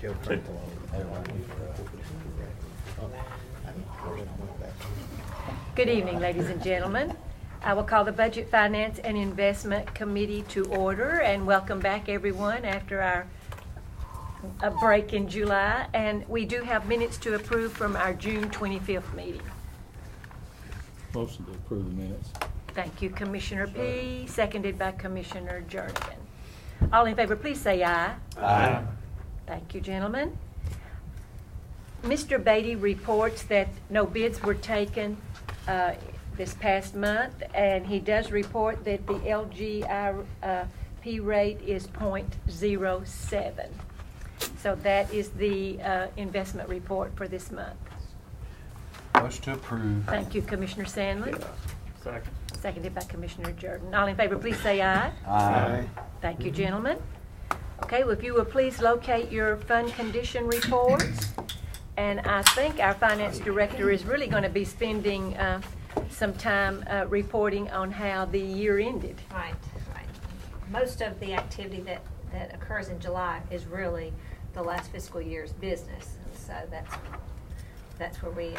Joe Franklin. Good evening, ladies and gentlemen. I will call the Budget, Finance, and Investment Committee to order and welcome back everyone after our break in July. And we do have minutes to approve from our June 25th meeting. Motion to approve the minutes. Thank you, Commissioner P., seconded by Commissioner Jernigan. All in favor, please say aye. Aye. Thank you, gentlemen. Mr. Beatty reports that no bids were taken this past month, and he does report that the LGIP rate is 0.07. So that is the investment report for this month. Motion to approve. Thank you, Commissioner Sandlin. Second. Seconded by Commissioner Jordan. All in favor, please say aye. Aye. Thank you, gentlemen. Okay, well, if you will please locate your fund condition reports. And I think our finance director is really going to be spending some time reporting on how the year ended. Right. Most of the activity that occurs in July is really the last fiscal year's business. So that's where we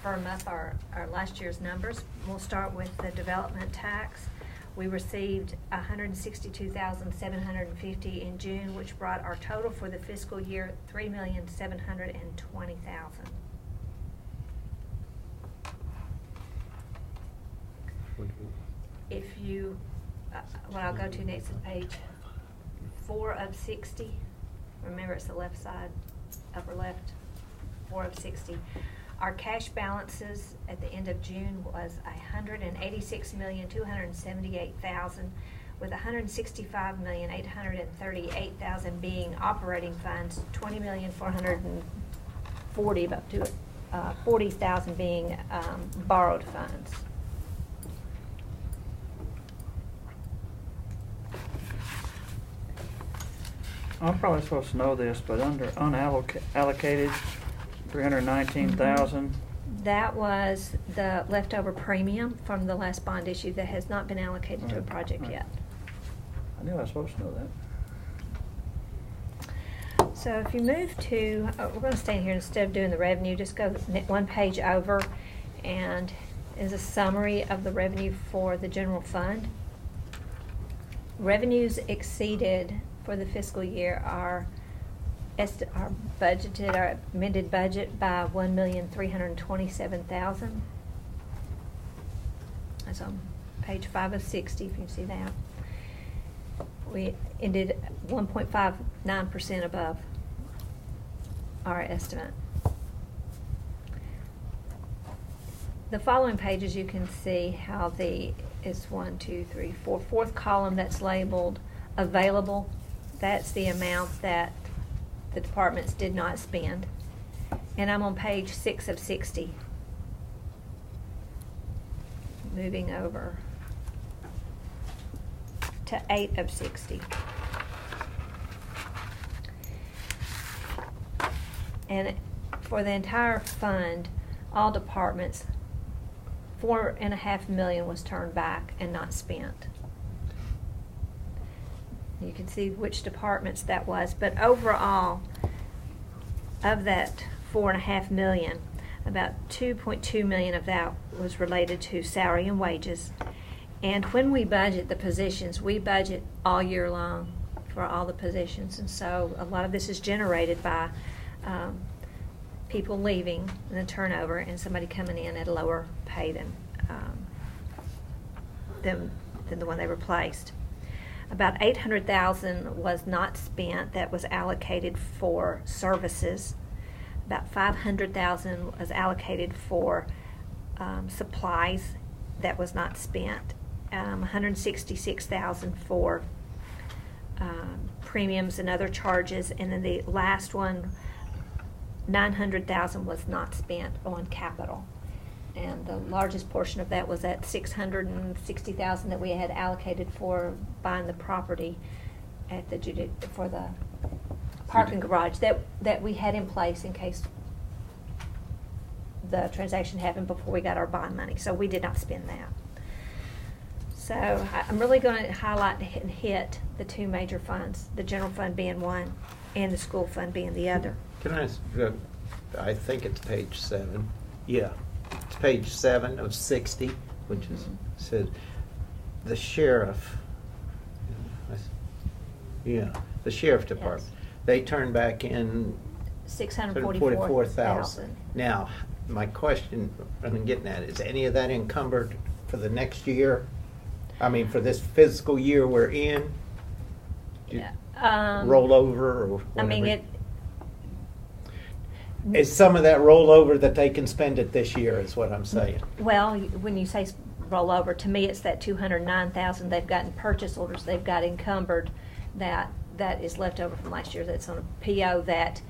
firm up our last year's numbers. We'll start with the development tax. We received $162,750 in June, which brought our total for the fiscal year $3,720,000. If you, what I'll go to next is page 4 of 60. Remember, it's the left side, upper left, 4 of 60. Our cash balances at the end of June was $186,278,000, with $165,838,000 being operating funds, $20,440,000 about to $40,000 being borrowed funds. I'm probably supposed to know this, but under unallocated, $319,000. That was the leftover premium from the last bond issue that has not been allocated to a project yet. I knew I was supposed to know that. So if you move to, we're going to stay here instead of doing the revenue, just go one page over, and is a summary of the revenue for the general fund. Revenues exceeded for the fiscal year our amended budget by $1,327,000. That's on page 5 of 60, if you can see that. We ended 1.59% above our estimate. The following pages you can see how it's 1, 2, 3, 4, fourth column that's labeled available. That's the amount that the departments did not spend. And I'm on page 6 of 60. Moving over to 8 of 60. And for the entire fund, all departments, $4.5 million was turned back and not spent. You can see which departments that was, but overall, of that $4.5 million, about $2.2 million of that was related to salary and wages. And when we budget the positions, we budget all year long for all the positions, and so a lot of this is generated by people leaving and the turnover, and somebody coming in at a lower pay than the one they replaced. About $800,000 was not spent that was allocated for services. About $500,000 was allocated for supplies that was not spent. $166,000 for premiums and other charges, and then the last one, $900,000 was not spent on capital. And the largest portion of that was that $660,000 that we had allocated for buying the property at for the parking garage that we had in place in case the transaction happened before we got our bond money. So we did not spend that. So I'm really going to highlight and hit the two major funds, the general fund being one. and the school fund being the other. Can I, I think it's page 7. Yeah, it's page 7 of 60, which is, says, the sheriff, yeah, the sheriff department. Yes. They turned back in $644,000. Now, my question I'm getting at, is any of that encumbered for the next year? I mean, for this fiscal year we're in? Yeah. Roll over or whatever? I mean, it. Is some of that rollover that they can spend it this year is what I'm saying? Well, when you say roll over, to me, it's that $209,000 they've got in purchase orders, they've got encumbered, that is left over from last year, that's on a PO, that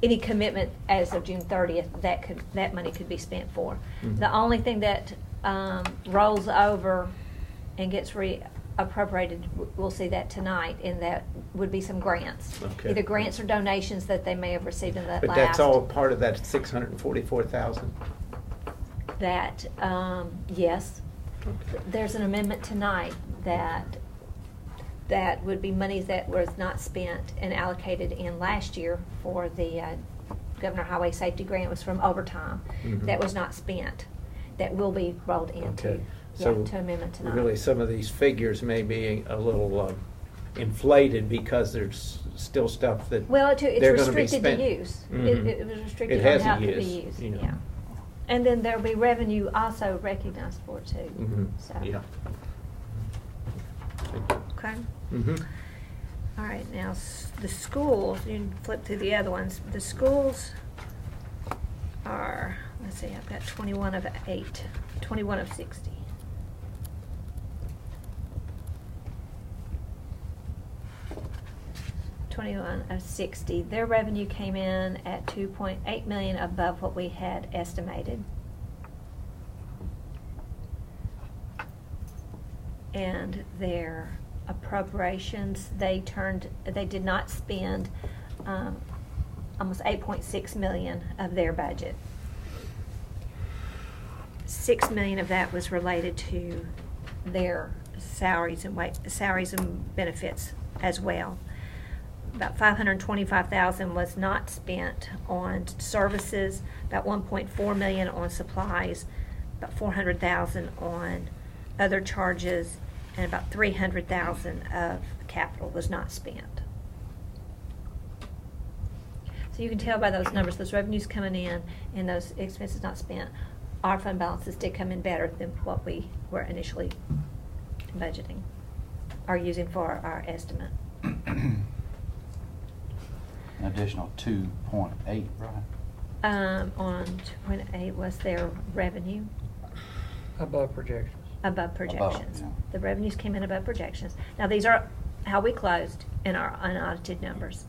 any commitment as of June 30th, that money could be spent for. Mhm. The only thing that rolls over and gets appropriated, we'll see that tonight, and that would be some grants. Okay. Either grants or donations that they may have received in that But last. that's all part of that 644,000? That, yes. There's an amendment tonight that would be monies that was not spent and allocated in last year for the Governor Highway Safety Grant, was from overtime. Mhm. That was not spent, that will be rolled into, Okay. yeah, So to amendment tonight. really, some of these figures may be a little inflated because there's still stuff that Well, it's they're gonna be restricted to spent. use. Mhm. It was restricted It on has how a it could be use, used, you know. yeah. And then there'll be revenue also recognized for it too, Mhm. so. Yeah. Okay. Mm-hmm. All right, now, the schools, you can flip through the other ones. The schools are, let's see, I've got 21 of 60. $21,060. Their revenue came in at $2.8 million above what we had estimated. And their appropriations, they did not spend almost $8.6 million of their budget. $6 million of that was related to their salaries and benefits as well. About $525,000 was not spent on services, about $1.4 million on supplies, about $400,000 on other charges, and about $300,000 of capital was not spent. So you can tell by those numbers, those revenues coming in and those expenses not spent, our fund balances did come in better than what we were initially budgeting or using for our estimate. An additional 2.8, right? On 2.8 was their revenue. Above projections. Above projections. yeah. The revenues came in above projections. Now, these are how we closed in our unaudited numbers,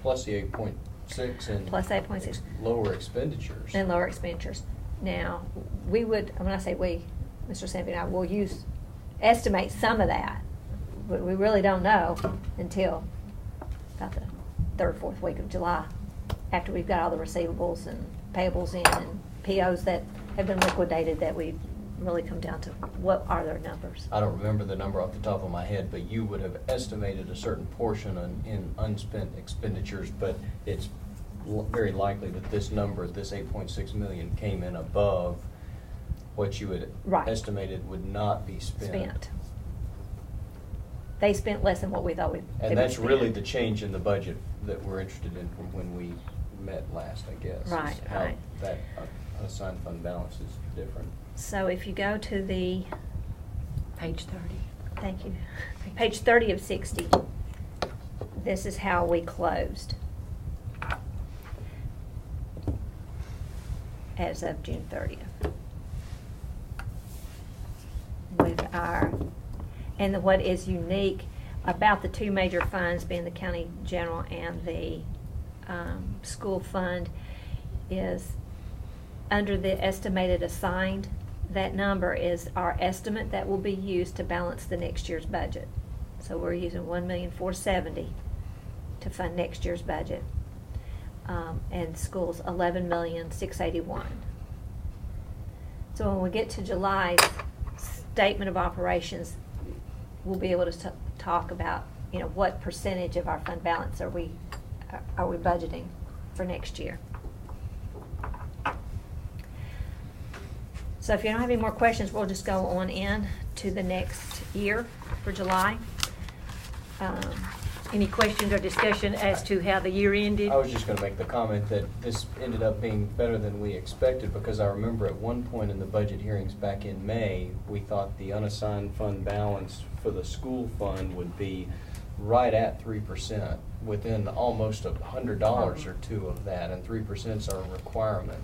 Plus the 8.6 and. plus 8.6. Lower expenditures. And lower expenditures. Now, we would, when I say we, Mr. Sanford and I will estimate some of that, but we really don't know until about the third, fourth week of July, after we've got all the receivables and payables in and POs that have been liquidated, that we really come down to what are their numbers. I don't remember the number off the top of my head, but you would have estimated a certain portion in unspent expenditures, but it's very likely that this number, this 8.6 million, came in above what you had Right. estimated would not be spent. They spent less than what we thought they And would that's spend. really the change in the budget that we're interested in from when we met last, I guess. is Right, how right. that unassigned fund balance is different. So if you go to the, Page 30. thank you, page 30 of 60, this is how we closed as of June 30th. With and what is unique about the two major funds, being the county general and the school fund, is under the estimated assigned, that number is our estimate that will be used to balance the next year's budget. So we're using $1,470,000 to fund next year's budget. And schools $11,681,000. So when we get to July's statement of operations, we'll be able to talk about, what percentage of our fund balance are we are we budgeting for next year? So if you don't have any more questions, we'll just go on in to the next year for July. Any questions or discussion as to how the year ended? I was just gonna make the comment that this ended up being better than we expected, because I remember at one point in the budget hearings back in May, we thought the unassigned fund balance for the school fund would be right at 3%, within almost $100 or two of that, and 3% is our requirement.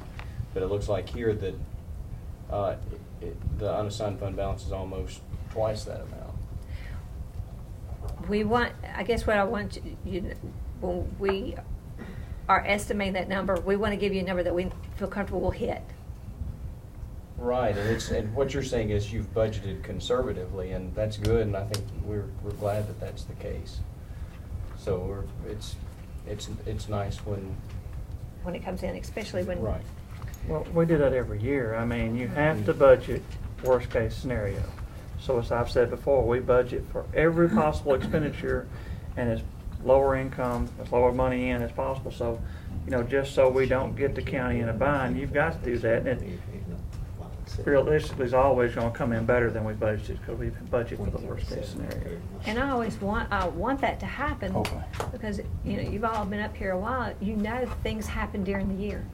But it looks like here that the unassigned fund balance is almost twice that amount. I guess what I want you, when we are estimating that number, we want to give you a number that we feel comfortable will hit. Right, and what you're saying is you've budgeted conservatively, and that's good, and I think we're glad that that's the case. So it's nice when It comes in, especially when. right. Well, we do that every year. I mean, you have to budget worst case scenario. So as I've said before, we budget for every possible expenditure and as lower income, as lower money in as possible. So, just so we don't get the county in a bind, you've got to do that. And it realistically is always going to come in better than we budgeted, because we budget for the worst case scenario. And I want that to happen. Okay. Because, you've all been up here a while, things happen during the year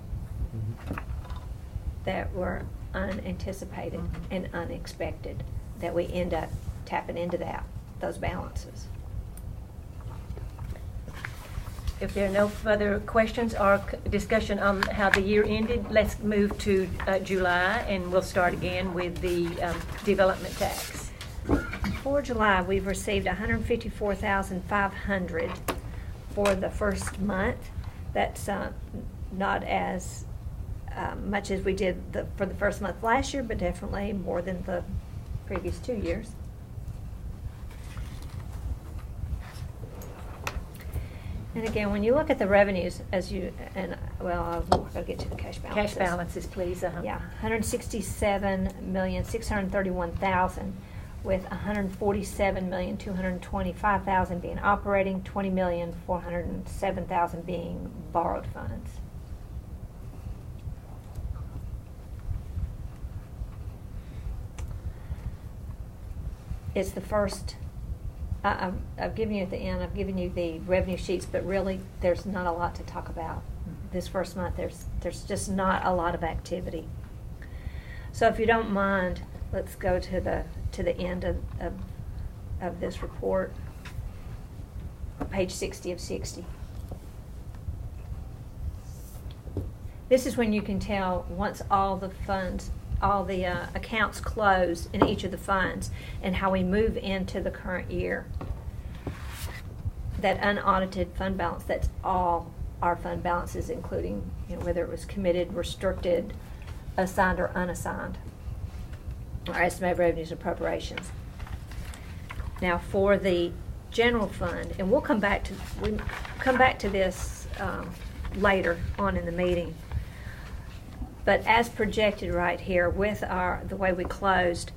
that were unanticipated and unexpected, that we end up tapping into those balances. If there are no further questions or discussion on how the year ended, let's move to July, and we'll start again with the development tax. For July, we've received $154,500 for the first month. That's not as much as we did for the first month last year, but definitely more than the previous 2 years. And again, when you look at the revenues, I've got to get to the cash balances. Cash balances, please. Yeah, $167,631,000, with $147,225,000 being operating, $20,407,000 being borrowed funds. It's the first. I've given you at the end, I've given you the revenue sheets, but really there's not a lot to talk about. This first month, there's just not a lot of activity. So if you don't mind, let's go to the end of this report, page 60 of 60. This is when you can tell, once all the funds, all the accounts close in each of the funds, and how we move into the current year. That unaudited fund balance, that's all our fund balances, including whether it was committed, restricted, assigned, or unassigned. Our estimated revenues and appropriations. Now for the general fund, and we'll come back to this later on in the meeting. But as projected right here with the way we closed,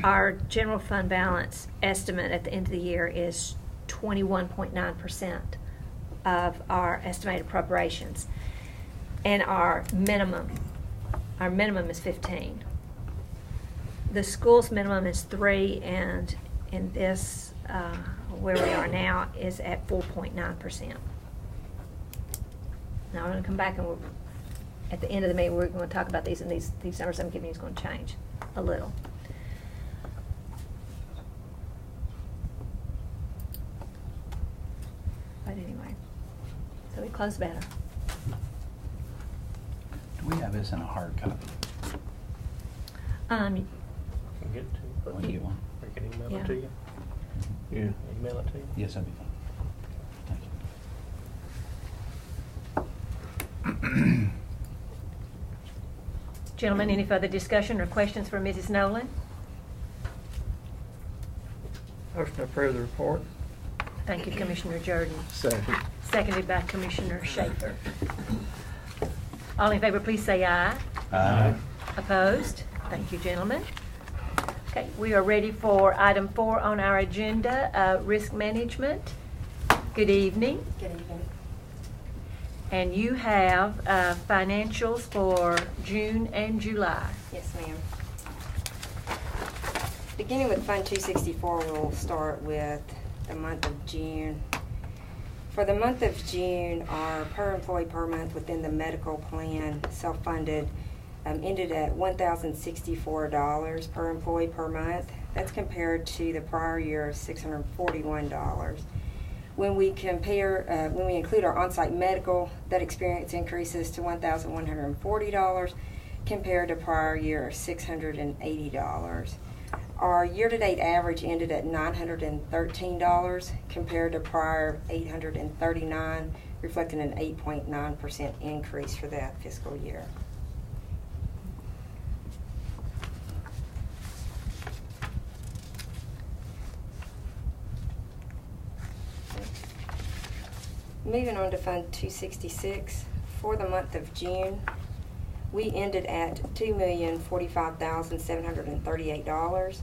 our general fund balance estimate at the end of the year is 21.9% of our estimated appropriations. And our minimum is 15. The school's minimum is 3, and in this, where we are now, is at 4.9%. Now I'm going to come back and at the end of the meeting, we're going to talk about these, and these numbers I'm giving you is going to change a little. But anyway, so we close better. Do we have this in a hard copy? Can get it to you. Want to get one? Or can email Yeah. it to you? Yeah. Email it to you? Yes, that'd be fine. Thank you. Gentlemen, any further discussion or questions for Mrs. Nolan? Motion to approve the report. Thank you, Commissioner Jordan. Second. Seconded by Commissioner Schaefer. All in favor, please say aye. Aye. Opposed? Thank you, gentlemen. Okay, we are ready for item 4 on our agenda, risk management. Good evening. Good evening. And you have financials for June and July. Yes, ma'am. Beginning with Fund 264, we'll start with the month of June. For the month of June, our per employee per month within the medical plan, self-funded, ended at $1,064 per employee per month. That's compared to the prior year of $641. When we compare, when we include our on-site medical, that experience increases to $1,140 compared to prior year of $680. Our year-to-date average ended at $913 compared to prior $839, reflecting an 8.9% increase for that fiscal year. Moving on to Fund 266, for the month of June, we ended at $2,045,738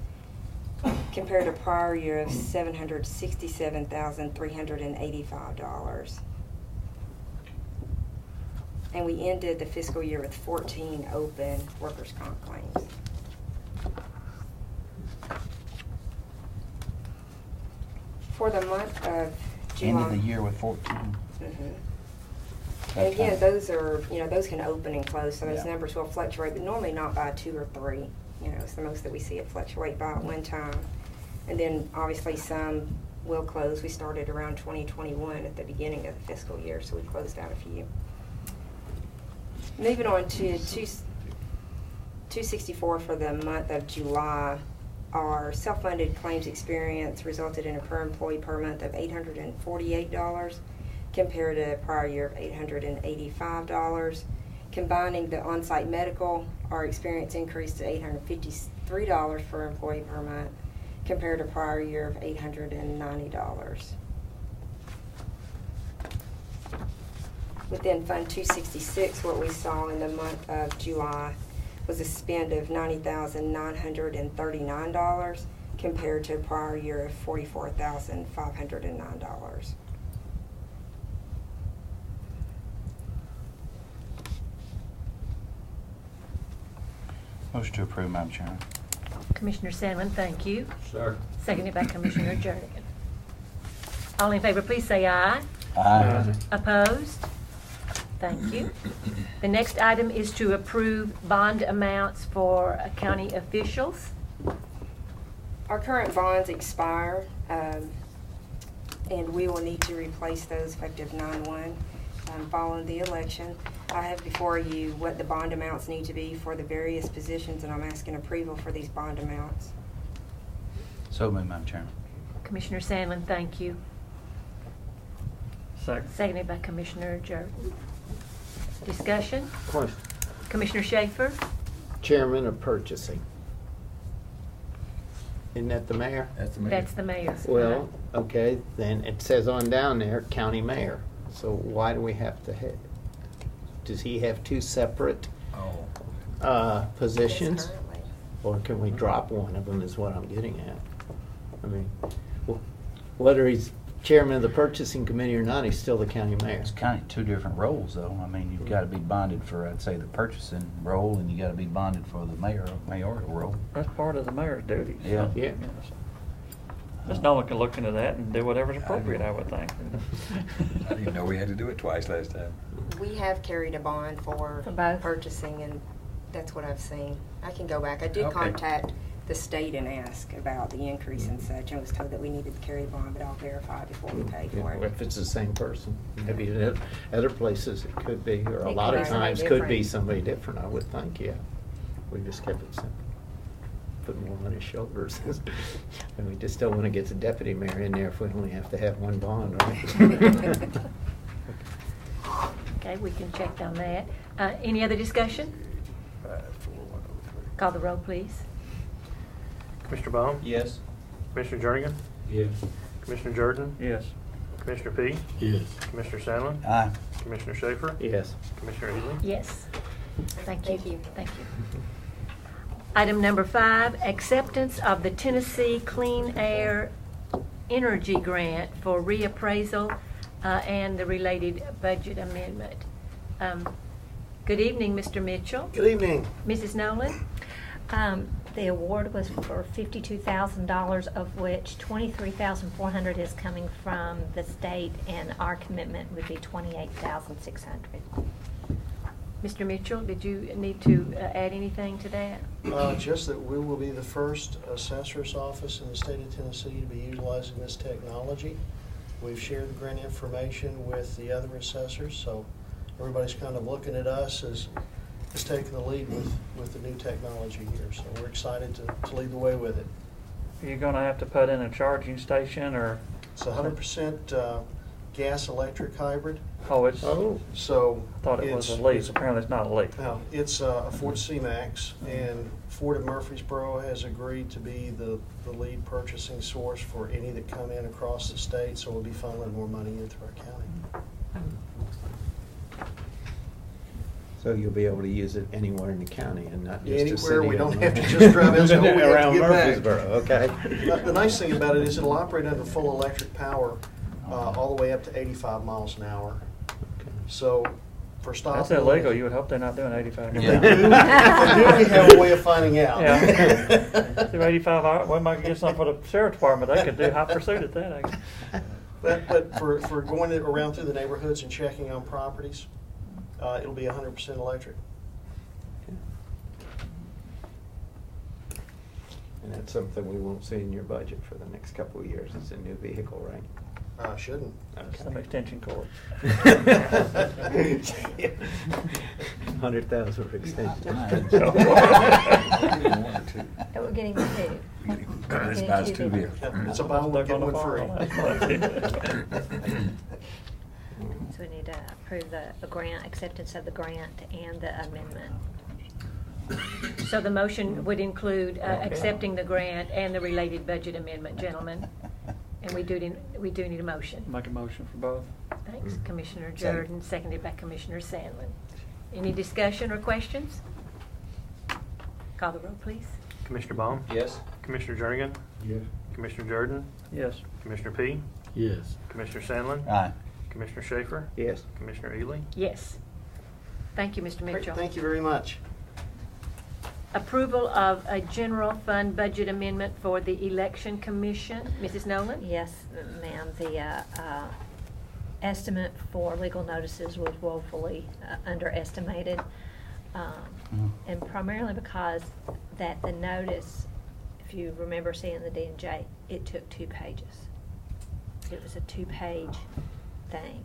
compared to prior year of $767,385. And we ended the fiscal year with 14 open workers' comp claims. For the month of July. End of the year with 14. Mhm. That's And again, fine. those are, those can open and close, so those Yeah. numbers will fluctuate, but normally not by 2 or 3. It's the most that we see it fluctuate by at one time. And then obviously some will close. We started around 2021 at the beginning of the fiscal year, so we closed out a few. Moving on to 264 for the month of July. Our self-funded claims experience resulted in a per employee per month of $848 compared to prior year of $885. Combining the on-site medical, our experience increased to $853 per employee per month compared to prior year of $890. Within Fund 266, what we saw in the month of July was a spend of $90,939 compared to a prior year of $44,509. Motion to approve, Madam Chairman. Commissioner Sandlin, thank you. Sir. Seconded by Commissioner Jernigan. All in favor, please say aye. Aye. Opposed? Thank you. The next item is to approve bond amounts for county officials. Our current bonds expire, and we will need to replace those effective 9/1 following the election. I have before you what the bond amounts need to be for the various positions, and I'm asking approval for these bond amounts. So moved, Madam Chairman. Commissioner Sandlin, thank you. Second. Seconded by Commissioner Jordan. Discussion? Question. Commissioner Schaefer? Chairman of Purchasing. Isn't that the mayor? That's the mayor. Well, okay, then it says on down there, county mayor. So why do we have to have, does he have two separate positions? Yes, currently. Or can we drop one of them is what I'm getting at. I mean, whether he's chairman of the purchasing committee or not, he's still the county mayor. It's kind of two different roles, though. I mean, you've got to be bonded for, I'd say, the purchasing role, and you got to be bonded for the mayoral role. That's part of the mayor's duties. Yeah. Yeah. So Ms. Nolan can look into that and do whatever's appropriate, I would think. I didn't even know we had to do it twice last time. We have carried a bond for For both. purchasing, and that's what I've seen. I can go back. I did Okay. contact the state and ask about the increase and such, and was told that we needed to carry a bond, but I'll verify before we pay for it. If it's the same person, maybe at other places it could be, or a It lot could of be somebody times could be different. somebody different, I would think, yeah. We just kept it simple. Put more on his shoulders. And we just don't want to get the deputy mayor in there if we only have to have one bond, right? Okay, we can check on that. Any other discussion? Call the roll, please. Commissioner Baum? Yes. Commissioner Jernigan? Yes. Commissioner Jordan? Yes. Commissioner P? Yes. Commissioner Sandlin? Aye. Commissioner Schaefer? Yes. Commissioner Ely? Yes. Thank you. Thank you. Thank you. Item number 5, acceptance of the Tennessee Clean Air Energy Grant for reappraisal and the related budget amendment. Good evening, Mr. Mitchell. Good evening. Mrs. Nolan? The award was for $52,000, of which $23,400 is coming from the state, and our commitment would be $28,600. Mr. Mitchell, did you need to add anything to that? Just that we will be the first assessor's office in the state of Tennessee to be utilizing this technology. We've shared the grant information with the other assessors, so everybody's kind of looking at us as taking the lead with the new technology here. So we're excited to lead the way with it. Are you gonna have to put in a charging station, or? It's 100% gas electric hybrid. Oh, it's, So I thought it was a lease. Apparently it's not a lease. No, it's a Ford C-Max, and Ford of Murfreesboro has agreed to be the lead purchasing source for any that come in across the state, so we'll be funneling more money into our county. So you'll be able to use it anywhere in the county and not just a city. Anywhere, we don't have to just drive out, so we have to around get back. Murfreesboro, okay? The nice thing about it is it'll operate under full electric power all the way up to 85 miles an hour. So for stopping. That's illegal. You would hope they're not doing 85. If they do, we have a way of finding out. Yeah. Do 85 hours, we might get something for the sheriff's department. They could do hot pursuit at that, I guess. But for going around through the neighborhoods and checking on properties, it'll be 100% electric. And that's something we won't see in your budget for the next couple of years. It's a new vehicle, right? Shouldn't. Some extension cord. 100,000 for extension. We're getting two. This buys two vehicles. It's a buy one, get one free. So we need to approve the grant, acceptance of the grant and the amendment. So the motion would include accepting the grant and the related budget amendment, gentlemen. And we do need a motion. Make a motion for both. Thanks, Commissioner Jordan, seconded by Commissioner Sandlin. Any discussion or questions? Call the roll, please. Commissioner Baum? Yes? Commissioner Jernigan? Yes. Commissioner Jordan? Yes. Commissioner P? Yes. Commissioner Sandlin? Aye. Commissioner Schaefer? Yes. Commissioner Ely? Yes. Thank you, Mr. Great, Mitchell. thank you very much. Approval of a general fund budget amendment for the Election Commission. Mrs. Nolan? Yes, ma'am. The estimate for legal notices was woefully underestimated, and primarily because that the notice, if you remember seeing the D&J, it took 2 pages. It was a 2-page thing.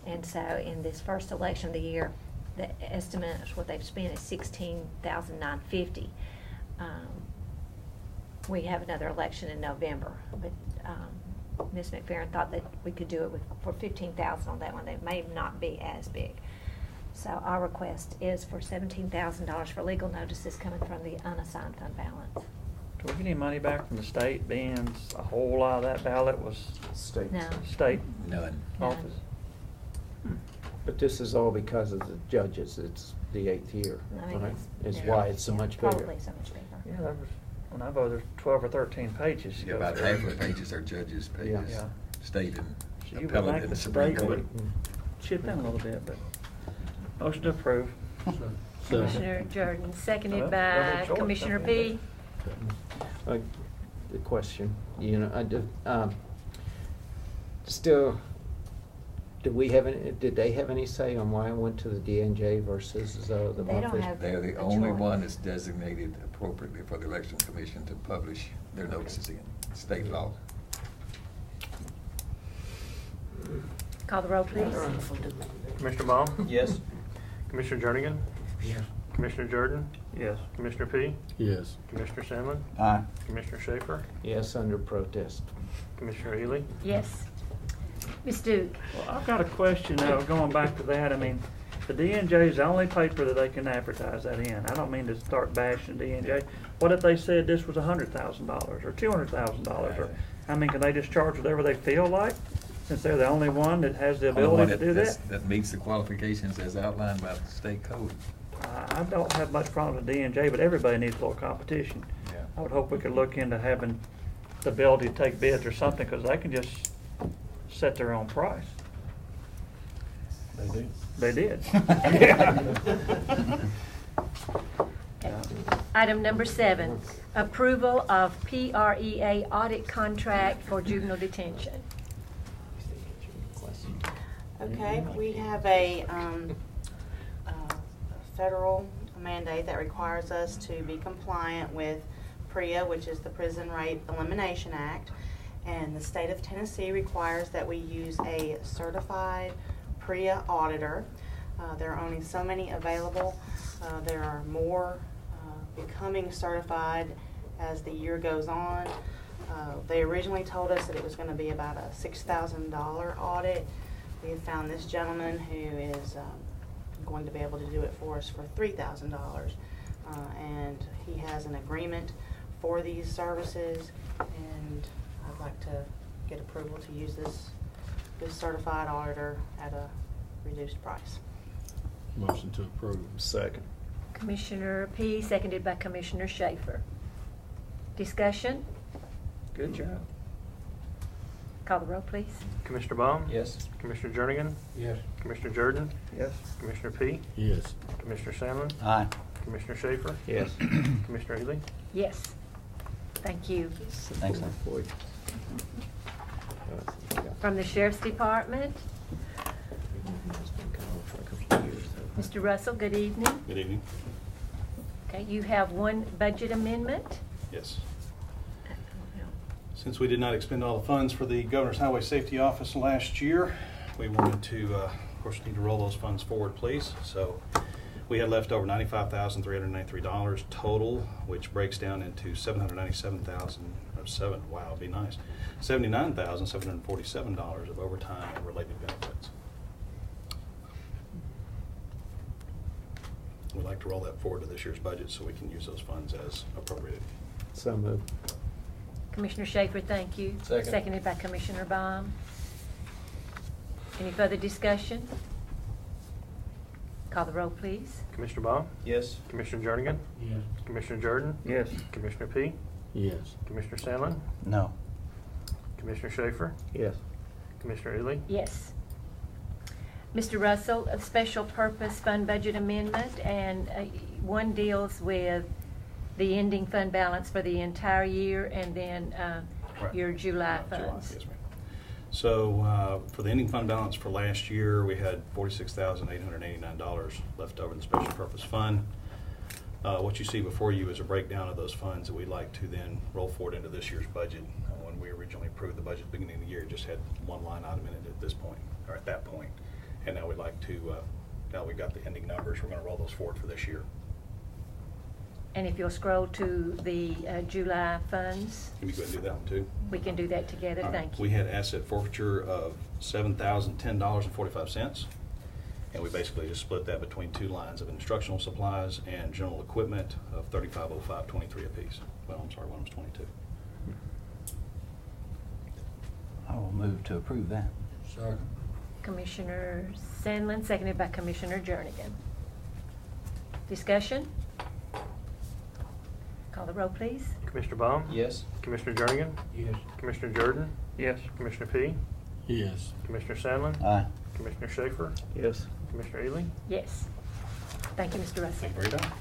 And so in this first election of the year, the estimate of what they've spent is $16,950. We have another election in November, but Ms. McFerrin thought that we could do it for $15,000 on that one. That may not be as big. So our request is for $17,000 for legal notices coming from the unassigned fund balance. Do we get any money back from the state, being a whole lot of that ballot was State. No. state None. office? But this is all because of the judges. It's the 8th year, I mean, right? it's- Is yeah, why it's so yeah, much bigger. Probably so much bigger. Yeah, there was, when I voted, there's 12 or 13 pages. to Yeah, go about through. half of the pages are judges' Yeah. pages, Yeah. state and So you would appellate like and the Supreme state Court. would chip in a little bit, but motion to approve. Commissioner Jordan, seconded Well, by wasn't choice, Commissioner I P. think. The question, I did, still, did they have any say on why I went to the D&J versus the They don't monthly? have- They are the a only choice. one that's designated appropriately for the Election Commission to publish their notices in state law. Call the roll, please. Commissioner Baum? Yes? Commissioner Jernigan? Yeah. Commissioner Jordan? Yes. Commissioner P? Yes. Commissioner Sandlin? Aye. Commissioner Schaefer? Yes, under protest. Commissioner Ely? Yes. Ms. Duke? Well, I've got a question now, going back to that. I mean, the D&J is the only paper that they can advertise that in. I don't mean to start bashing D&J. What if they said this was $100,000 or $200,000? Or, I mean, can they just charge whatever they feel like, since they're the only one that has the ability to do that? That meets the qualifications as outlined by the state code. I don't have much problem with D&J, but everybody needs a little competition. Yeah. I would hope we could look into having the ability to take bids or something, because they can just set their own price. They did. Item number 7, approval of PREA audit contract for juvenile detention. Okay, we have a federal mandate that requires us to be compliant with PREA, which is the Prison Rape Elimination Act, and the state of Tennessee requires that we use a certified PREA auditor. There are only so many available. There are more becoming certified as the year goes on. They originally told us that it was going to be about a $6,000 audit. We have found this gentleman who is going to be able to do it for us for $3,000, and he has an agreement for these services, and I'd like to get approval to use this certified auditor at a reduced price. Motion to approve. Second. Commissioner P., seconded by Commissioner Schaefer. Discussion? Good job. Call the roll, please. Commissioner Baum? Yes. Commissioner Jernigan? Yes. Commissioner Jordan? Yes. Commissioner P? Yes. Commissioner Sandlin? Aye. Commissioner Schaefer? Yes. Commissioner Ely? Yes. Thank you. Thanks, Lynn. For you. From the Sheriff's Department, Mr. Russell, good evening. Good evening. Okay, you have one budget amendment. Yes. Since we did not expend all the funds for the Governor's Highway Safety Office last year, we wanted to, of course, need to roll those funds forward, please. So we had left over $95,393 total, which breaks down into $79,747 of overtime and related benefits. We'd like to roll that forward to this year's budget so we can use those funds as appropriated. So moved. Commissioner Schaefer, thank you. Second. Seconded by Commissioner Baum. Any further discussion? Call the roll, please. Commissioner Baum? Yes. Commissioner Jernigan? Yes. Commissioner Jordan? Yes. Commissioner P? Yes. Commissioner Sandlin? No. Commissioner Schaefer? Yes. Commissioner Ely? Yes. Mr. Russell, a special purpose fund budget amendment, and one deals with the ending fund balance for the entire year, and then Right. your July funds. Yes, ma'am. So for the ending fund balance for last year, we had $46,889 left over in the special purpose fund. What you see before you is a breakdown of those funds that we'd like to then roll forward into this year's budget. When we originally approved the budget at the beginning of the year, it just had one line item in it at this point, or at that point. And now we'd like to, now we've got the ending numbers, we're going to roll those forward for this year. And if you'll scroll to the July funds, Can we go ahead and do that one too? we can do that together. All right. Thank you. We had asset forfeiture of $7,010.45, and we basically just split that between two lines of instructional supplies and general equipment of $3505.23 apiece. Well, I'm sorry, one was 22. I will move to approve that. Second. Commissioner Sandlin, seconded by Commissioner Jernigan. Discussion? Call the roll, please. Commissioner Baum? Yes. Commissioner Jernigan? Yes. Commissioner Jordan? Yes. Commissioner P? Yes. Commissioner Sandlin? Aye. Commissioner Schaefer? Yes. Commissioner Ely? Yes. Thank you, Mr. Russell. Thank you for your time.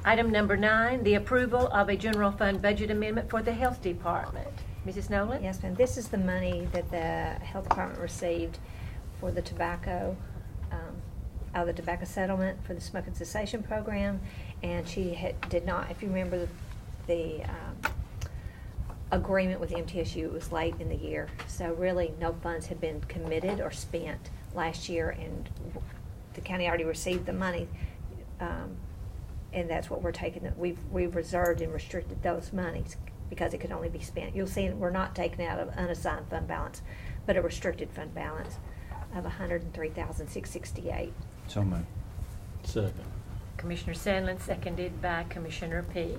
Item number 9, the approval of a general fund budget amendment for the Health Department. Mrs. Nolan? Yes, ma'am. This is the money that the health department received for the tobacco, out of the tobacco settlement for the smoking cessation program. And she did not, if you remember the agreement with the MTSU, it was late in the year. So really, no funds had been committed or spent last year, and the county already received the money. And that's what we're taking, that we've reserved and restricted those monies because it could only be spent. You'll see we're not taking out of unassigned fund balance, but a restricted fund balance of $103,668. So moved. Second. Commissioner Sandlin, seconded by Commissioner P.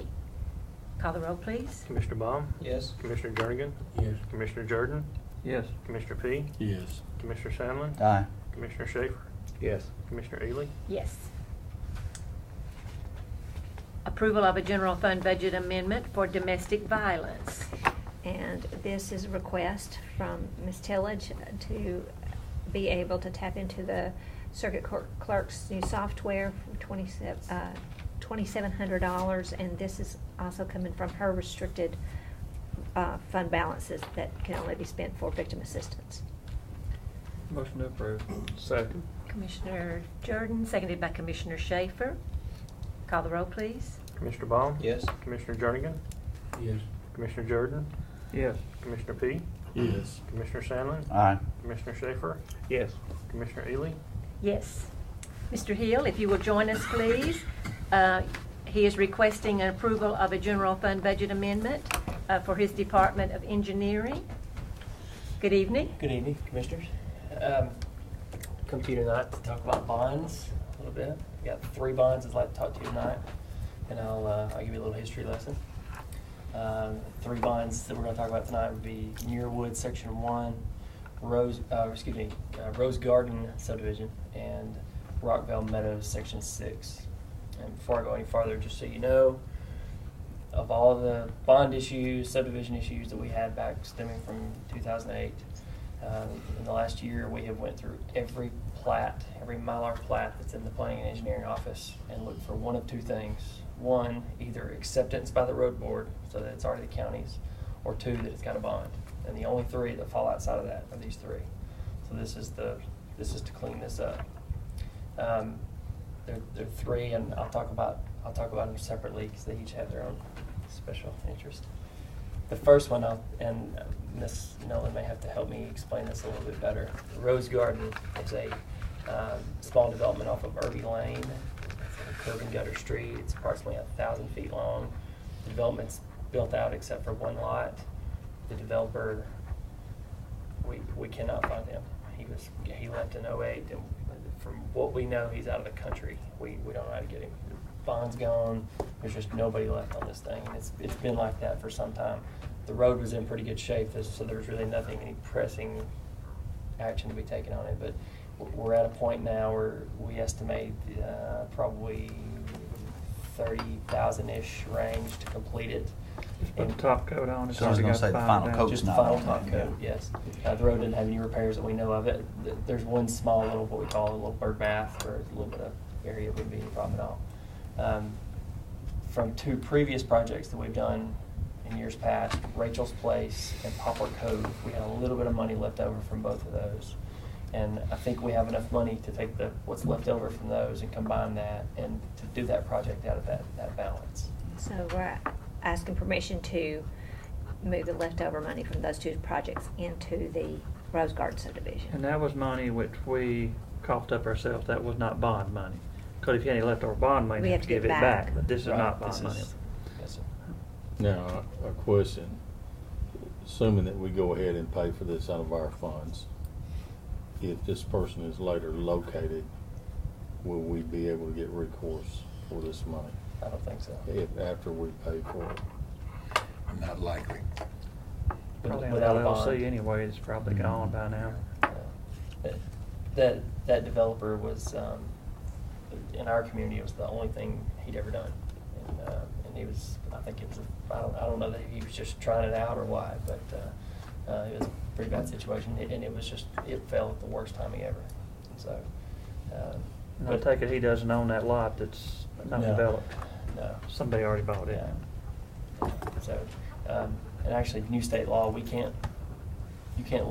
Call the roll, please. Commissioner Baum? Yes. Commissioner Jernigan? Yes. Commissioner Jordan? Yes. Commissioner P? Yes. Commissioner Sandlin? Aye. Commissioner Schaefer? Yes. Commissioner Ely? Yes. Approval of a general fund budget amendment for domestic violence. And this is a request from Ms. Tillage to be able to tap into the circuit clerk's new software for $2,700, and this is also coming from her restricted fund balances that can only be spent for victim assistance. Motion to approve. Second. Commissioner Jordan, seconded by Commissioner Schaefer. Call the roll, please. Commissioner Baum? Yes. Commissioner Jernigan? Yes. Commissioner Jordan? Yes. Commissioner P? Yes. Commissioner Sandlin? Aye. Commissioner Schaefer? Yes. Commissioner Ely? Yes. Mr. Hill, if you will join us, please. He is requesting an approval of a general fund budget amendment for his Department of Engineering. Good evening. Good evening, Commissioners. Come to you tonight to talk about bonds a little bit. We got 3 bonds I'd like to talk to you tonight, and I'll give you a little history lesson. 3 bonds that we're going to talk about tonight would be Muirwood Section 1, Rose Garden Subdivision, and Rockville Meadows Section 6. And before I go any farther, just so you know, of all the bond issues, subdivision issues that we had back stemming from 2008, in the last year we have went through every plat, every Mylar plat that's in the Planning and Engineering Office and looked for one of 2 things. 1, either acceptance by the road board, so that it's already the county's, or 2, that it's got a bond. And the only 3 that fall outside of that are these 3. So this is to clean this up. They're 3, and I'll talk about them separately because they each have their own special interest. The first one, and Ms. Nolan may have to help me explain this a little bit better. The Rose Garden is a small development off of Irby Lane. It's a curb and gutter street. It's approximately 1,000 feet long. The development's built out except for 1 lot. The developer, we cannot find him. He left in 2008, and from what we know, he's out of the country. We don't know how to get him. Bond's gone. There's just nobody left on this thing, and it's been like that for some time. The road was in pretty good shape, so there's really nothing, any pressing action to be taken on it. But we're at a point now where we estimate probably 30,000-ish range to complete it. Put the top coat on. So I was going to say the final coat's Just the not final on top there. coat, yes. The road didn't have any repairs that we know of. There's one small little, what we call a little bird bath, where a little bit of area wouldn't be any problem at all. From 2 previous projects that we've done in years past, Rachel's Place and Poplar Cove, we had a little bit of money left over from both of those. And I think we have enough money to take what's left over from those and combine that and to do that project out of that balance. So we're asking permission to move the leftover money from those 2 projects into the Rose Garden subdivision. And that was money which we coughed up ourselves. That was not bond money. Because if you had any leftover bond money, We you have have to to give get it back. back. But this is Right, not this bond money. is- Yes, sir. Now, a question, assuming that we go ahead and pay for this out of our funds, if this person is later located, will we be able to get recourse for this money? I don't think so. After we pay for it? Not likely. Probably an Without a LLC bond. anyway, it's probably gone by now. That developer was, in our community, it was the only thing he'd ever done. And he was, I think it was, I don't know that he was just trying it out or why, but it was a pretty bad situation. And it was just, it fell at the worst timing ever. So. And I take it he doesn't own that lot that's not No. developed. No. Somebody already bought it. Yeah. So, and actually, new state law, you can't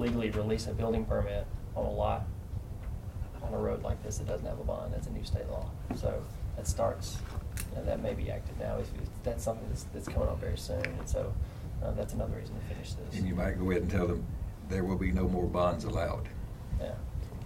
legally release a building permit on a lot, on a road like this that doesn't have a bond. That's a new state law. So that starts, that may be active now. That's something that's coming up very soon. And so that's another reason to finish this. And you might go ahead and tell them there will be no more bonds allowed. Yeah.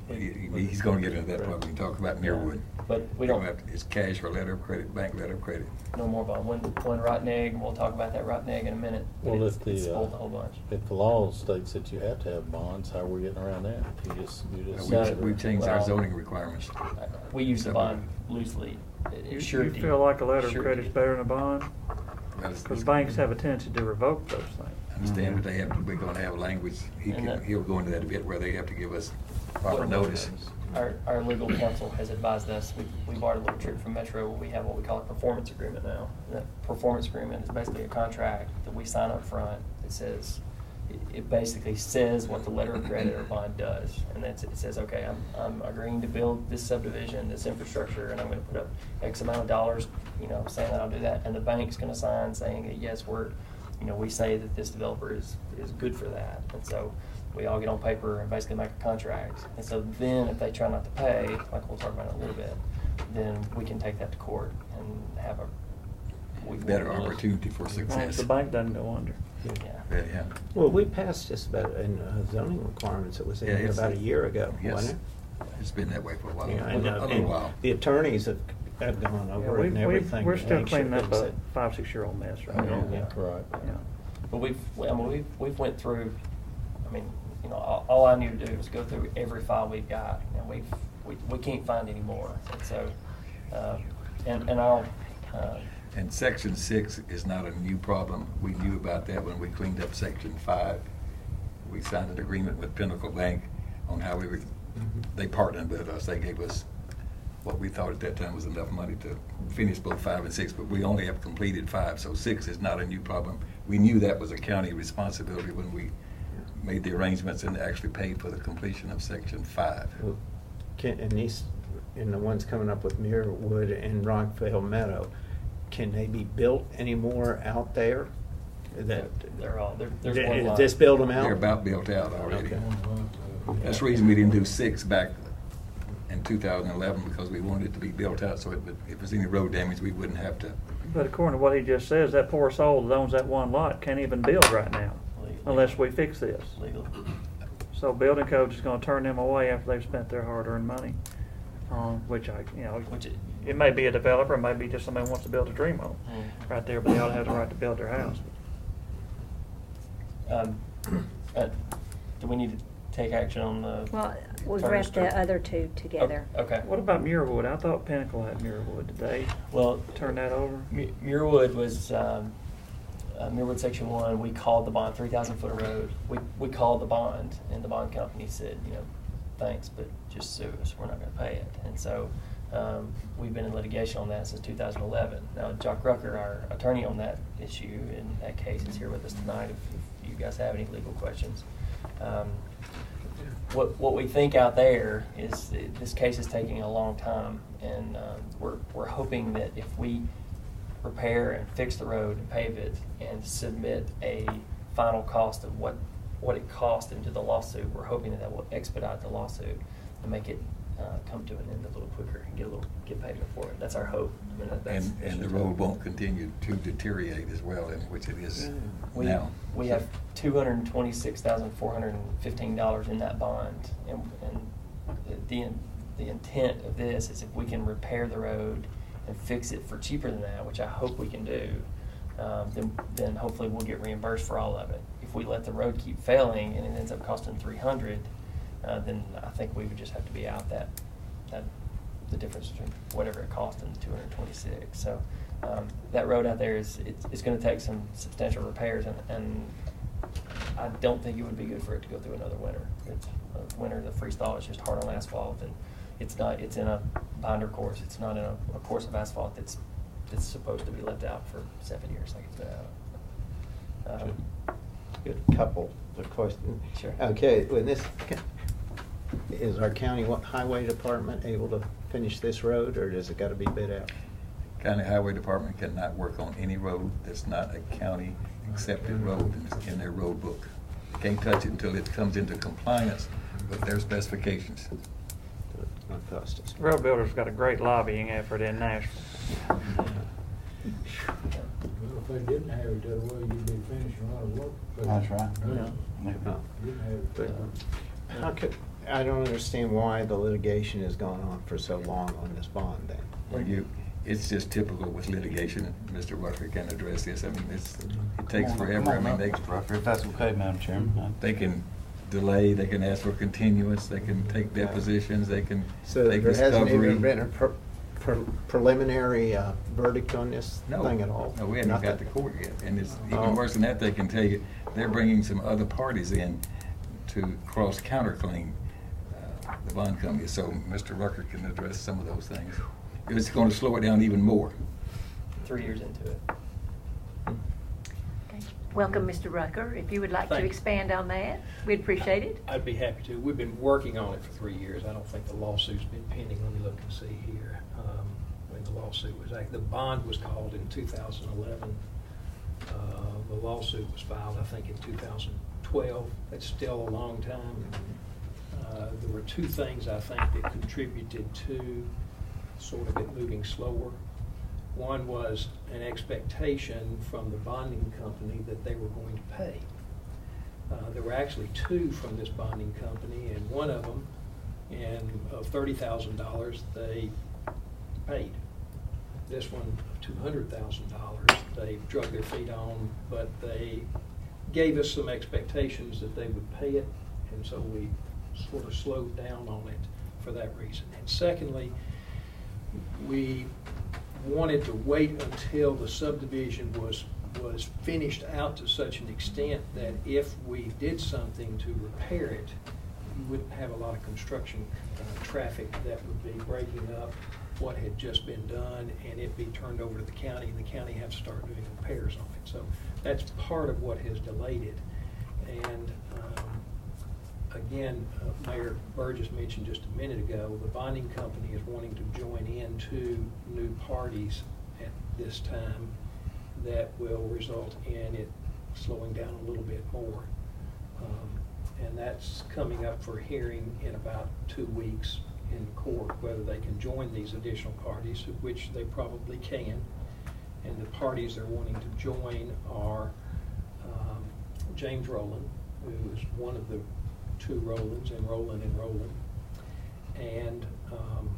He's going to get into that part. We can talk about Muirwood. But we don't. It's cash or letter of credit, bank letter of credit. No more bond. One rotten egg, and we'll talk about that rotten egg in a minute. But Well, it's spoiled the whole bunch. if the law states that you have to have bonds, how are we getting around that? You just We've changed our zoning requirements. We use the bond loosely. You Surety. feel like a letter of Surety. credit's better than a bond? Because banks have a tendency to revoke those things. I understand that they have, we're going to have language, he'll go into that a bit where they have to give us proper notice. Our legal counsel has advised us, we borrowed a little trick from Metro, we have what we call a performance agreement now. And that performance agreement is basically a contract that we sign up front that says it basically says what the letter of credit or bond does. And that's, it says, okay, I'm agreeing to build this subdivision, this infrastructure, and I'm gonna put up X amount of dollars, you know, saying that I'll do that. And the bank's gonna sign saying that, yes, we say that this developer is good for that. And so we all get on paper and basically make a contract. And so then if they try not to pay, like we'll talk about in a little bit, then we can take that to court and have a Better opportunity for As long as success. the bank doesn't go under. Yeah. Yeah. Well, we passed just about in zoning requirements, it was in Yeah, here it's- about a year ago, Yes. wasn't It's been that way for a while, it? Yeah, a and, little while. the attorneys have gone Yeah, over it and everything. We're to still make sure cleaning up fix a it. 5-6-year-old mess right now. Yeah. Right. Yeah. But we've went through, I mean, you know, all I need to do is go through every file we've got, and we can't find any more. And so, and I'll, And Section 6 is not a new problem. We knew about that when we cleaned up Section 5. We signed an agreement with Pinnacle Bank on how we would, they partnered with us. They gave us what we thought at that time was enough money to finish both 5 and 6, but we only have completed 5, so 6 is not a new problem. We knew that was a county responsibility when we made the arrangements and actually paid for the completion of Section 5. Well, and these, and the ones coming up with Muirwood and Rockville Meadow, can they be built anymore out there? That there's one line. Just build them out? They're about built out already. Okay. That's the reason we didn't do 6 back in 2011, because we wanted it to be built out, so if there's any road damage, we wouldn't have to. But according to what he just says, that poor soul that owns that one lot can't even build right now unless we fix this. Legal. So building code is gonna turn them away after they've spent their hard-earned money, which it may be a developer, it may be just somebody who wants to build a dream home right there, but they ought to have the right to build their house. Do we need to take action on the? Well, we've Turner read Street? the other two together. Okay. What about Muirwood? I thought Pinnacle had Muirwood. Did they turn that over? Muirwood was, Muirwood Section 1, we called the bond, 3,000 foot of road. We called the bond, and the bond company said, you know, thanks, but just sue us, we're not gonna pay it. And so, we've been in litigation on that since 2011. Now, Jock Rucker, our attorney on that issue, in that case, is here with us tonight if you guys have any legal questions. What we think out there is this case is taking a long time, and we're hoping that if we repair and fix the road and pave it and submit a final cost of what it cost into the lawsuit, we're hoping that will expedite the lawsuit and make it come to an end a little quicker and get payment for it. That's our hope. I mean, And the road won't continue to deteriorate as well, which it is now. We have $226,415 in that bond, and the intent of this is if we can repair the road and fix it for cheaper than that, which I hope we can do, then hopefully we'll get reimbursed for all of it. If we let the road keep failing and it ends up costing $300, then I think we would just have to be out the difference between whatever it cost and the 226. So that road out there it's going to take some substantial repairs, and I don't think it would be good for it to go through another winter. It's a winter, the freestyle is just hard on asphalt, and it's in a binder course. It's not in a course of asphalt that's supposed to be left out for 7 years like it's been out. Good couple of questions. Sure. Okay, when this, is our county highway department able to finish this road, or does it gotta be bid out? County Highway Department cannot work on any road that's not a county accepted road in their road book. Can't touch it until it comes into compliance with their specifications. Road Builders got a great lobbying effort in Nashville. Well, if they didn't have it that way, you'd be finishing a lot of work. That's right. Yeah. Didn't have it that way. How could, I don't understand why the litigation has gone on for so long on this bond then. Well, it's just typical with litigation, and Mr. Rucker can address this. I mean, it takes forever. I mean, if that's okay, Madam Chairman. They can delay, they can ask for continuance, they can take depositions, they can So take there hasn't discovery. even been a preliminary verdict on this thing at all? No, we haven't got to court yet. And it's even worse than that, they can tell you, they're bringing some other parties in to cross counterclaim the bond company. So Mr. Rucker can address some of those things. It's going to slow it down even more. 3 years into it. Welcome, Mr. Rucker. If you would like to Thank you. expand on that, we'd appreciate it. I'd be happy to. We've been working on it for 3 years. I don't think the lawsuit's been pending. Let me look and see here. When the lawsuit was, the bond was called in 2011. The lawsuit was filed, I think, in 2012. That's still a long time. There were two things, I think, that contributed to sort of it moving slower. One was an expectation from the bonding company that they were going to pay. There were actually two from this bonding company, and one of them, of $30,000, they paid. This one, $200,000, they drug their feet on, but they gave us some expectations that they would pay it, and so we sort of slowed down on it for that reason. And secondly, we wanted to wait until the subdivision was finished out to such an extent that if we did something to repair it, you wouldn't have a lot of construction traffic that would be breaking up what had just been done, and it be turned over to the county, and the county have to start doing repairs on it. So that's part of what has delayed it. And again, Mayor Burgess mentioned just a minute ago, the bonding company is wanting to join into new parties at this time that will result in it slowing down a little bit more. And that's coming up for hearing in about 2 weeks in court, whether they can join these additional parties, of which they probably can. And the parties they're wanting to join are James Rowland, who is one of the two Rowlands, and Rowland. And I'm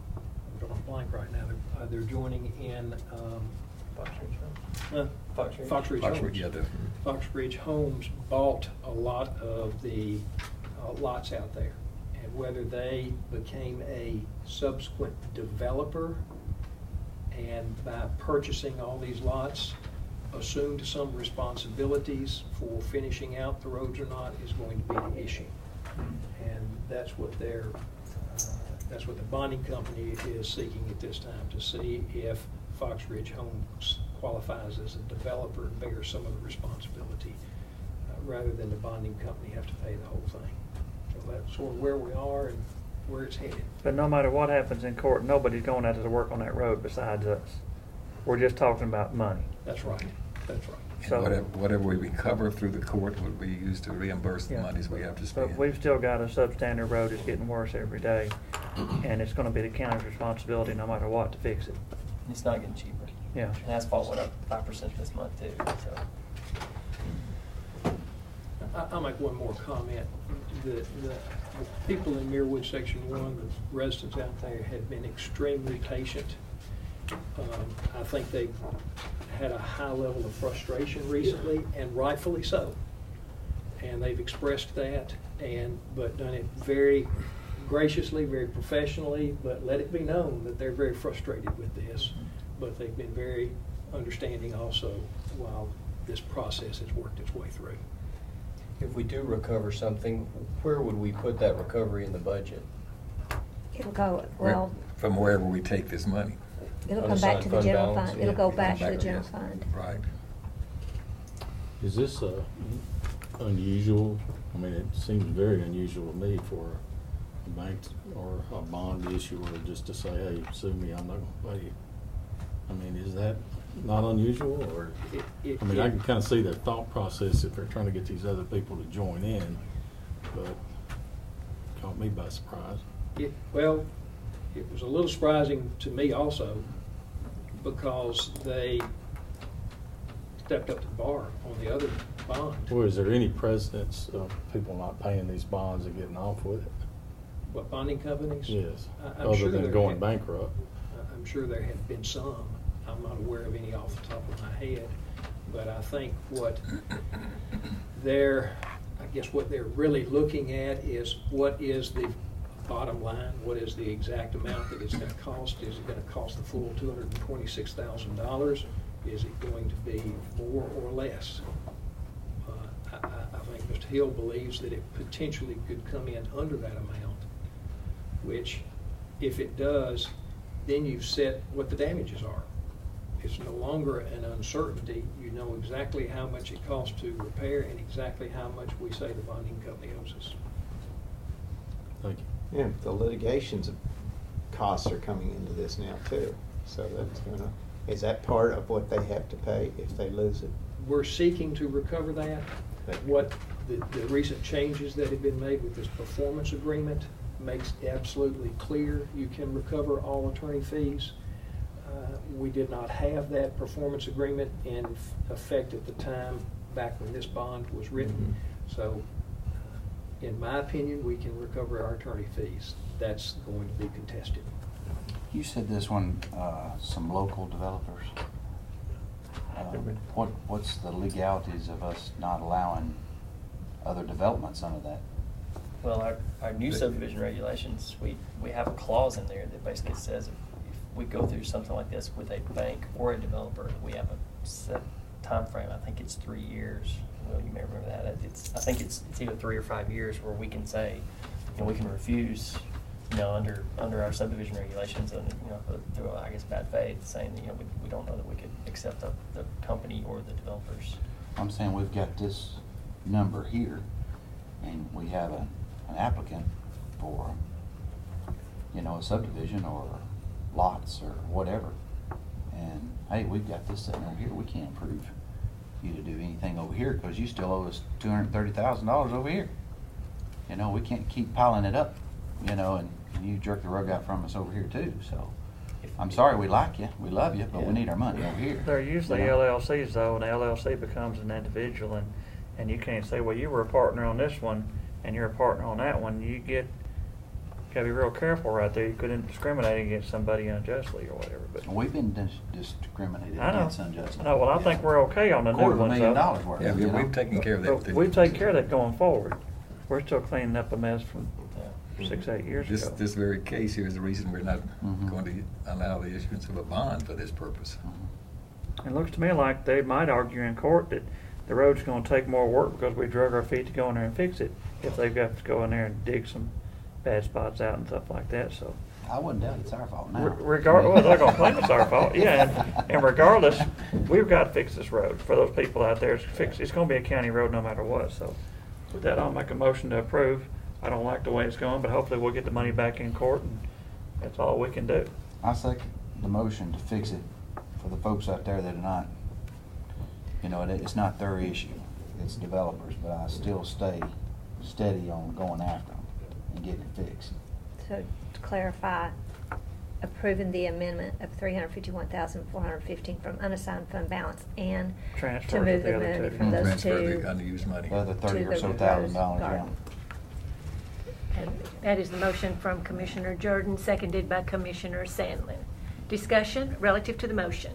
drawing a blank right now. They're joining in Fox Ridge Homes. Yeah, Fox Ridge Homes bought a lot of the lots out there. And whether they became a subsequent developer and by purchasing all these lots assumed some responsibilities for finishing out the roads or not is going to be the issue. And that's what the bonding company is seeking at this time, to see if Fox Ridge Homes qualifies as a developer and bears some of the responsibility, rather than the bonding company have to pay the whole thing. So that's sort of where we are and where it's headed. But no matter what happens in court, nobody's going out to work on that road besides us. We're just talking about money. That's right. That's right. And So whatever we recover through the court would be used to reimburse the Yeah. monies we have to spend. But we've still got a substandard road that's getting worse every day, and it's gonna be the county's responsibility no matter what to fix it. It's not getting cheaper. Yeah. And asphalt went up 5% this month too, so. I'll make one more comment. The people in Muirwood Section 1, the residents out there, have been extremely patient. I think they've had a high level of frustration recently, and rightfully so. And they've expressed that, but done it very graciously, very professionally, but let it be known that they're very frustrated with this. But they've been very understanding also while this process has worked its way through. If we do recover something, where would we put that recovery in the budget? It'll go, well, From wherever we take this money. it'll come back to the Unassigned general fund fund. balance? It'll go Yeah. back to the Back, general yes. fund. Right. Is this unusual? I mean, it seems very unusual to me for a bank or a bond issuer just to say, hey, sue me, I'm not gonna pay you. I mean, is that not unusual, or? I mean, I can kind of see their thought process if they're trying to get these other people to join in, but caught me by surprise. Well, it was a little surprising to me also, because they stepped up to the bar on the other bond. Well, is there any precedence of people not paying these bonds and getting off with it? What, bonding companies? Yes, I'm other sure than there going had- bankrupt. I'm sure there have been some. I'm not aware of any off the top of my head. But I think what they're really looking at is what is the bottom line? What is the exact amount that it's going to cost? Is it going to cost the full $226,000? Is it going to be more or less? I think Mr. Hill believes that it potentially could come in under that amount, which, if it does, then you've set what the damages are. it's no longer an uncertainty. You know exactly how much it costs to repair and exactly how much we say the bonding company owes us. Thank you. Yeah, the litigation's costs are coming into this now too. So that's gonna, is that part of what they have to pay if they lose it? We're seeking to recover that. What the recent changes that have been made with this performance agreement makes absolutely clear you can recover all attorney fees. We did not have that performance agreement in effect at the time back when this bond was written. So in my opinion, we can recover our attorney fees. That's going to be contested. You said this one, some local developers. What's the legalities of us not allowing other developments under that? Well, our new subdivision regulations, we have a clause in there that basically says if we go through something like this with a bank or a developer, we have a set time frame. I think it's 3 years. Well, you may remember that. I think it's either 3 or 5 years where we can say, we can refuse, under our subdivision regulations and, through, I guess, bad faith, saying that, we don't know that we could accept the company or the developers. I'm saying we've got this number here, and we have an applicant for, a subdivision or lots or whatever. And, hey, we've got this sitting over here. We can't approve you to do anything over here because you still owe us $230,000 over here. We can't keep piling it up, and you jerk the rug out from us over here too. So I'm sorry, we like you, we love you, but we need our money over here. They're usually LLCs though, and the LLC becomes an individual, and you can't say, well, you were a partner on this one and you're a partner on that one. You gotta be real careful right there. You couldn't discriminate against somebody unjustly or whatever. But we've been discriminated against unjustly. No, well, I think we're okay on the new ones. $250,000 worth. Yeah, we've taken care of that. We've taken care of that going forward. We're still cleaning up a mess from 6-8 years ago. This very case here is the reason we're not going to allow the issuance of a bond for this purpose. It looks to me like they might argue in court that the road's going to take more work because we drug our feet to go in there and fix it if they've got to go in there and dig some bad spots out and stuff like that. So I wouldn't doubt it's our fault now. Well, they're going to claim it's our fault. Yeah, and regardless, we've got to fix this road for those people out there. It's going to be a county road no matter what. So with that, I'll make a motion to approve. I don't like the way it's going, but hopefully we'll get the money back in court, and that's all we can do. I second the motion to fix it for the folks out there that are not, it's not their issue. It's developers, but I still stay steady on going after them and getting it fixed. So to clarify, approving the amendment of $351,415 from unassigned fund balance and Transfer to move the the other money two. from those Transfer two the unused money. The other 30 to or so the thousand Rose dollars, yeah. Garden. And that is the motion from Commissioner Jordan, seconded by Commissioner Sandlin. Discussion relative to the motion.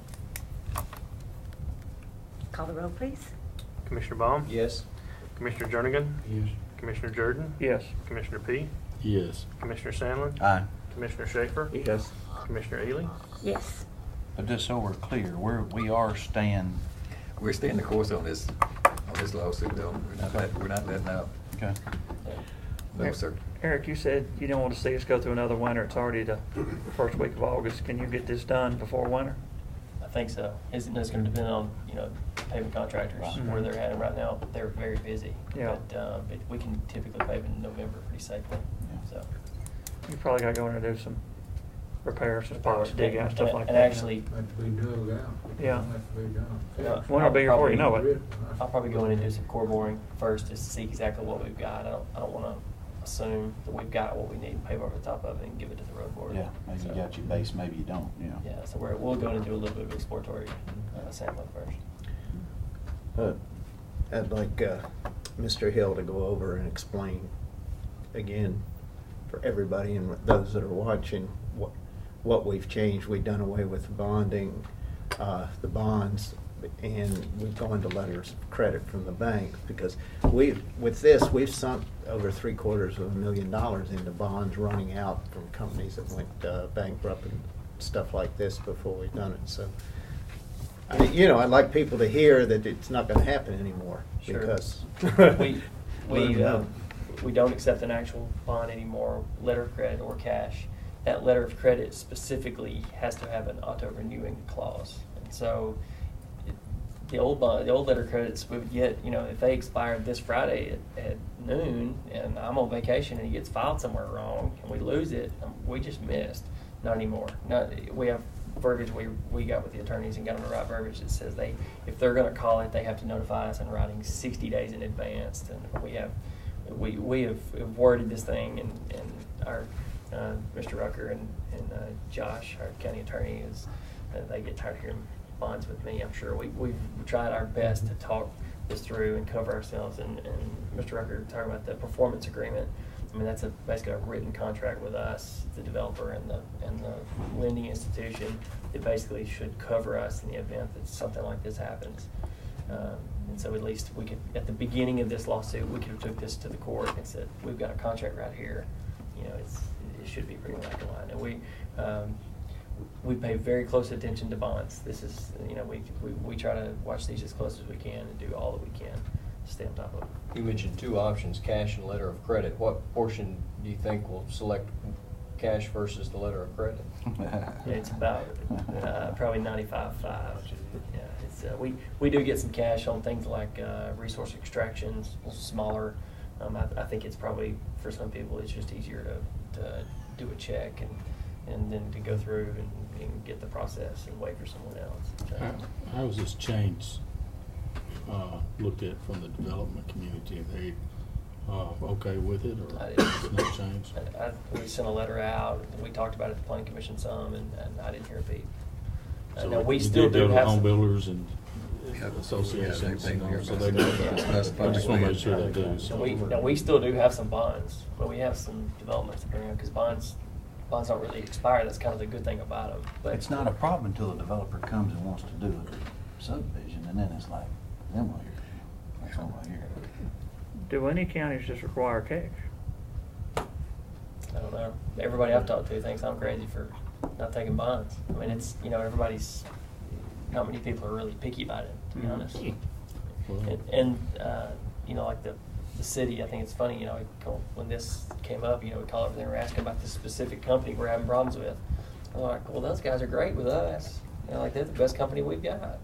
Call the roll, please. Commissioner Baum? Yes. Commissioner Jernigan? Yes. Commissioner Jordan? Yes. Commissioner P? Yes. Commissioner Sandlin? Aye. Commissioner Schaefer? Yes. Commissioner Ely? Yes. But just so we're clear, we are staying. We're staying the course on this lawsuit, though. We're not letting out. Okay. No, sir. Eric, you said you don't want to see us go through another winter. It's already the first week of August. Can you get this done before winter? I think so. It's going to depend on, paving contractors, where they're at right now. They're very busy. Yeah. But we can typically pave in November pretty safely. So. You probably got to go in there and do some repairs, some spots, dig out, stuff like that. And actually, Have to be dug out. Yeah. Have to be done. Winter will be here before you know it. I'll probably go in and do some core boring first just to see exactly what we've got. I don't want to assume that we've got what we need and pave over the top of it and give it to the road board. Yeah, maybe you got your base, maybe you don't, Yeah, so we'll go in and do a little bit of exploratory sampling first. I'd like Mr. Hill to go over and explain again for everybody and those that are watching what we've changed. We've done away with bonding, the bonds, and we've gone to letters of credit from the bank because we've sunk over $750,000 into bonds running out from companies that went bankrupt and stuff like this before we've done it. So, I'd like people to hear that it's not going to happen anymore. Sure. Because we don't accept an actual bond anymore, letter of credit or cash. That letter of credit specifically has to have an auto-renewing clause. And So the old letter credits we would get, if they expired this Friday at noon, and I'm on vacation and it gets filed somewhere wrong and we lose it, we just missed. Not anymore. We have verbiage we got with the attorneys and got them to write verbiage that says if they're going to call it, they have to notify us in writing 60 days in advance. And we have worded this thing, and our Mr. Rucker and Josh, our county attorney, they get tired of hearing bonds with me. I'm sure we've tried our best to talk this through and cover ourselves. And Mr. Rucker talking about the performance agreement. I mean, that's basically a written contract with us, the developer and the lending institution, that basically should cover us in the event that something like this happens. And so at least we could, at the beginning of this lawsuit, we could have took this to the court and said, we've got a contract right here. It should be pretty black and white. And we pay very close attention to bonds. This is, we try to watch these as close as we can and do all that we can to stay on top of it. You mentioned two options, cash and letter of credit. What portion do you think will select cash versus the letter of credit? It's about probably 95-5. Yeah, we do get some cash on things like resource extractions, smaller. I think it's probably, for some people, it's just easier to do a check and then to go through and get the process and wait for someone else. So, how was this change looked at from the development community? Are they okay with it, or it's no change? We sent a letter out. We talked about it at the planning commission some, and I didn't hear a peep. So no, we you still did do go to have home some builders and associations, so they know about it. I just want to make sure they do. So. We still do have some bonds, but we have some developments to bring in because bonds don't really expire. That's kind of the good thing about them. But It's not a problem until the developer comes and wants to do a subdivision, and then it's like, then we'll hear. That's all I hear. Do any counties just require cash? I don't know. Everybody I've talked to thinks I'm crazy for not taking bonds. I mean, it's, everybody's, not many people are really picky about it, to be honest. And like the city, I think it's funny, when this came up, we call over there and asking about this specific company we're having problems with. I'm like, well, those guys are great with us. They're the best company we've got.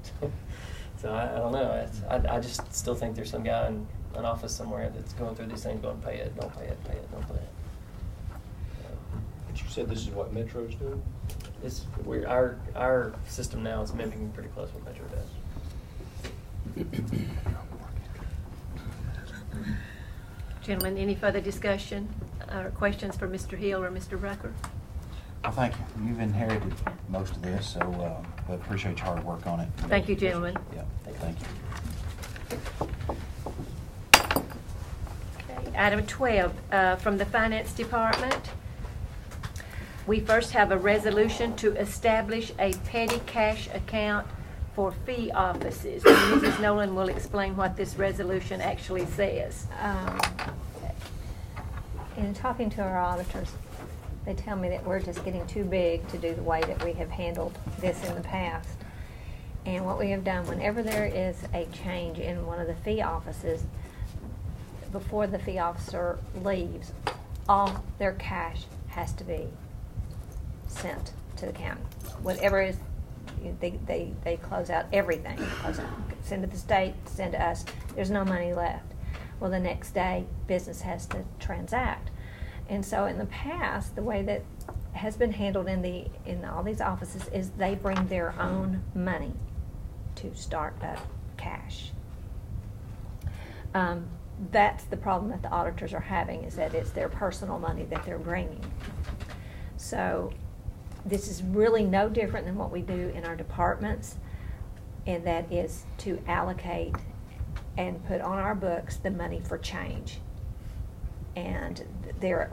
So I don't know. I just still think there's some guy in an office somewhere that's going through these things going, pay it, don't pay it, pay it, don't pay it. But you said this is what Metro's doing? Our system now is mimicking pretty close what Metro does. Gentlemen, any further discussion or questions for Mr. Hill or Mr. Rucker? Well, thank you. You've inherited most of this, so I appreciate your hard work on it. Thank you, gentlemen. Yeah, thank you. Okay, item 12, from the Finance Department. We first have a resolution to establish a petty cash account for fee offices. And Mrs. Nolan will explain what this resolution actually says. In talking to our auditors, they tell me that we're just getting too big to do the way that we have handled this in the past. And what we have done, whenever there is a change in one of the fee offices, before the fee officer leaves, all their cash has to be sent to the county. Whatever is, they close out everything. Send to the state, send to us. There's no money left. Well, the next day, business has to transact. And so in the past, the way that has been handled in all these offices is they bring their own money to start up cash. That's the problem that the auditors are having, is that it's their personal money that they're bringing. So this is really no different than what we do in our departments, and that is to allocate and put on our books the money for change. And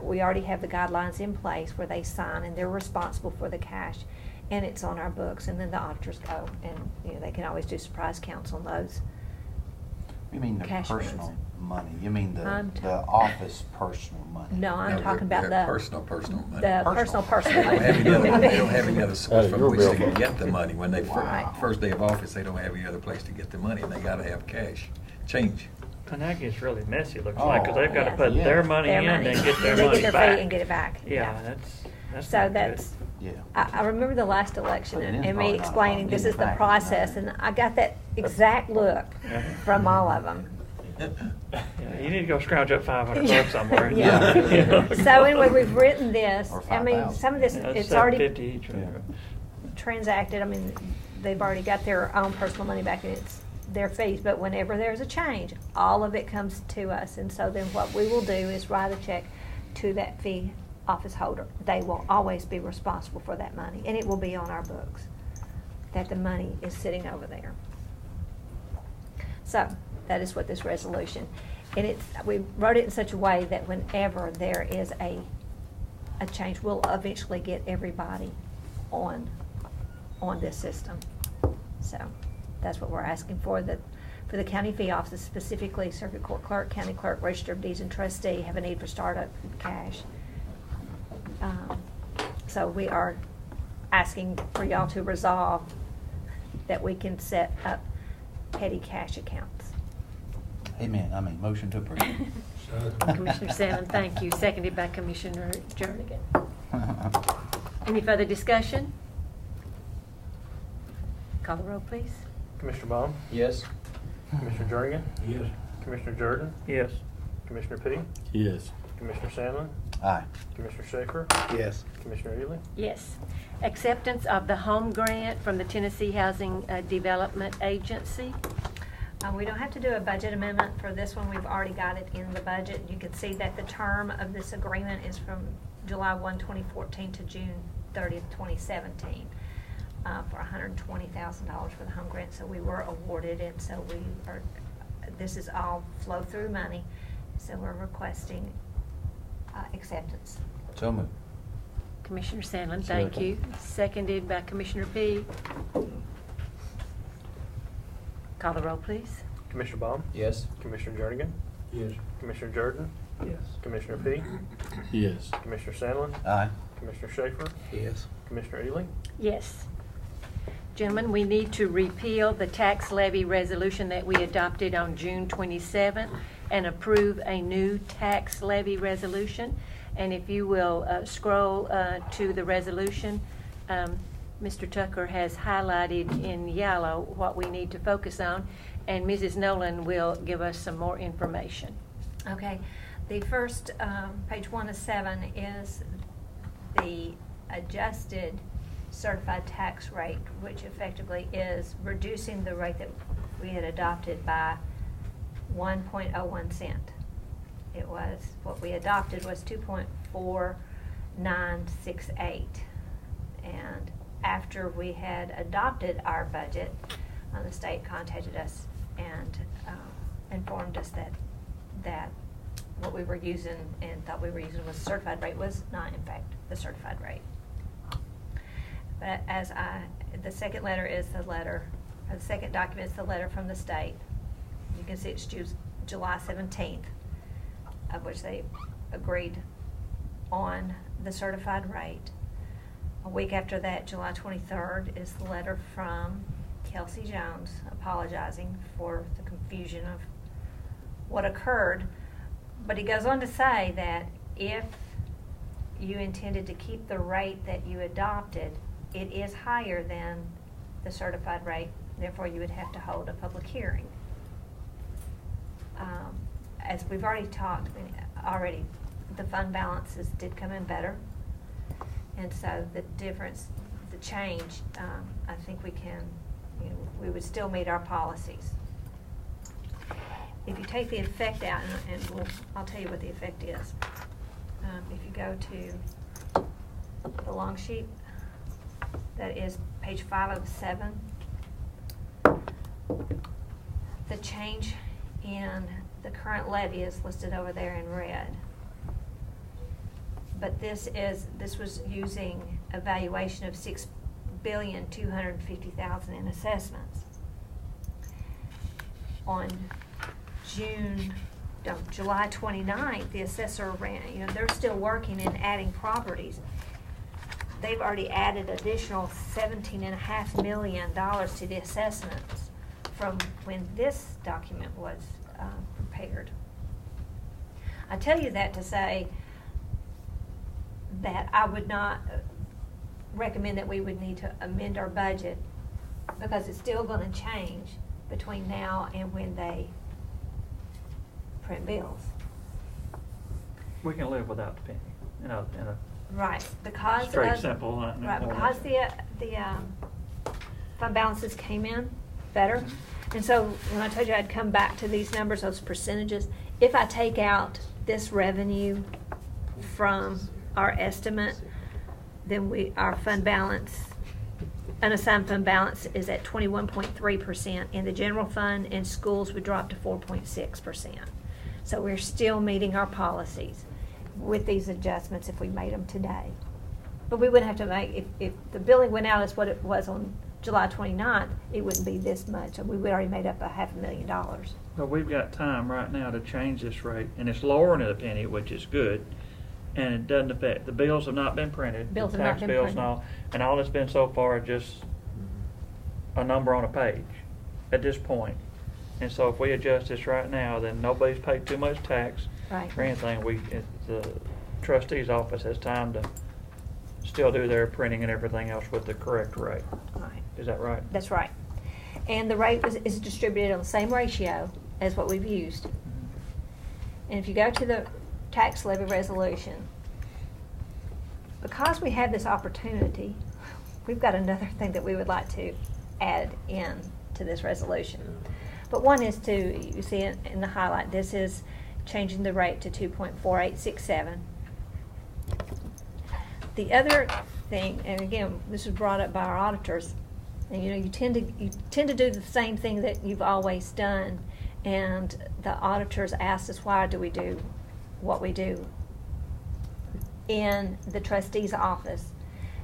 we already have the guidelines in place where they sign and they're responsible for the cash, and it's on our books, and then the auditors go and they can always do surprise counts on those. You mean the cash personal funds. money? You mean the office personal money? No, I'm talking about the personal money. The personal They money. don't have any other source from Your which bill. they can get the money. When they Right. first day of office, they don't have any other place to get the money, and they got to have cash, change. And that gets really messy, looks like, because they've got to Oh, put yeah. their money Their in money. and get their They money get their back. fee and get it back. Yeah, that's. That's So not good. that's, Yeah. I remember the last election But it is and me probably not a explaining problem. this Getting is the back, process, you know. and I got that exact look from all of them. Yeah, you need to go scrounge up $500 somewhere. Yeah. So anyway, we've written this. Or I mean, 5,000. some of this, Yeah, it's already $750 each. transacted. I mean, they've already got their own personal money back and it's their fees, but whenever there's a change, all of it comes to us. And so then what we will do is write a check to that fee office holder. They will always be responsible for that money, and it will be on our books that the money is sitting over there. So that is what this resolution, and we wrote it in such a way that whenever there is a change, we'll eventually get everybody on this system. So that's what we're asking for the county fee offices, specifically circuit court clerk, county clerk, register of deeds, and trustee have a need for startup cash. So we are asking for y'all to resolve that we can set up petty cash accounts. Amen. Motion to approve. Commissioner Salmon, thank you. Seconded by Commissioner Jernigan. Any further discussion? Call the roll, please. Commissioner Baum? Yes. Commissioner Jernigan? Yes. Commissioner Jordan? Yes. Commissioner Petty? Yes. Commissioner Sandlin? Aye. Commissioner Schaefer? Yes. Commissioner Ely? Yes. Acceptance of the home grant from the Tennessee Housing Development Agency. We don't have to do a budget amendment for this one. We've already got it in the budget. You can see that the term of this agreement is from July 1, 2014 to June 30th, 2017 for $120,000 for the home grant. So we were awarded it. So this is all flow-through money. So we're requesting acceptance. So moved. Commissioner Sandlin, thank Second. you. Seconded by Commissioner P. Call the roll, please. Commissioner Baum? Yes. Commissioner Jernigan? Yes. Commissioner Jordan? Yes. Commissioner Petty? Yes. Commissioner Sandlin? Aye. Commissioner Schaefer? Yes. Commissioner Ely? Yes. Gentlemen, we need to repeal the tax levy resolution that we adopted on June 27th and approve a new tax levy resolution. And if you will scroll to the resolution, Mr. Tucker has highlighted in yellow what we need to focus on, and Mrs. Nolan will give us some more information. Okay. The first, page 1 of 7 is the adjusted certified tax rate, which effectively is reducing the rate that we had adopted by 1.01 cent. It was, what we adopted was 2.4968. And after we had adopted our budget, the state contacted us and informed us that what we were using and thought we were using was certified rate was not in fact the certified rate. But the second letter is the letter, or the second document is the letter from the state. You can see it's July 17th, of which they agreed on the certified rate. A week after that, July 23rd, is the letter from Kelsey Jones apologizing for the confusion of what occurred. But he goes on to say that if you intended to keep the rate that you adopted, it is higher than the certified rate, therefore you would have to hold a public hearing. As we've already talked, the fund balances did come in better. And so the difference, the change, I think we can, we would still meet our policies. If you take the effect out, and I'll tell you what the effect is. If you go to the long sheet, that is page 5 of 7, the change in the current levy is listed over there in red. But this was using a valuation of $6,250,000 in assessments. On July 29th, the assessor ran, they're still working and adding properties. They've already added additional $17.5 million to the assessments from when this document was prepared. I tell you that to say that I would not recommend that we would need to amend our budget, because it's still gonna change between now and when they print bills. We can live without the penny, in a Right, because straight, of, simple. right, because the fund balances came in better. And so when I told you I'd come back to these numbers, those percentages, if I take out this revenue from our estimate, then our fund balance, unassigned fund balance is at 21.3%. In the general fund and schools would drop to 4.6%. So we're still meeting our policies with these adjustments if we made them today. But we wouldn't have to make, if the billing went out as what it was on July 29th, it wouldn't be this much. We would already made up $500,000. But we've got time right now to change this rate, and it's lowering it a penny, which is good. And it doesn't affect, the bills have not been printed. Bills the have not tax been bills printed. and all it's been so far is just a number on a page at this point. And so if we adjust this right now, then nobody's paid too much tax Right. or anything. The trustee's office has time to still do their printing and everything else with the correct rate. Right. Is that right? That's right. And the rate is distributed on the same ratio as what we've used. And if you go to the tax levy resolution, because we have this opportunity, we've got another thing that we would like to add in to this resolution. But one is you see in the highlight, this is changing the rate to 2.4867. The other thing, and again, this was brought up by our auditors, and you tend to do the same thing that you've always done, and the auditors asked us, why do we do what we do in the trustee's office,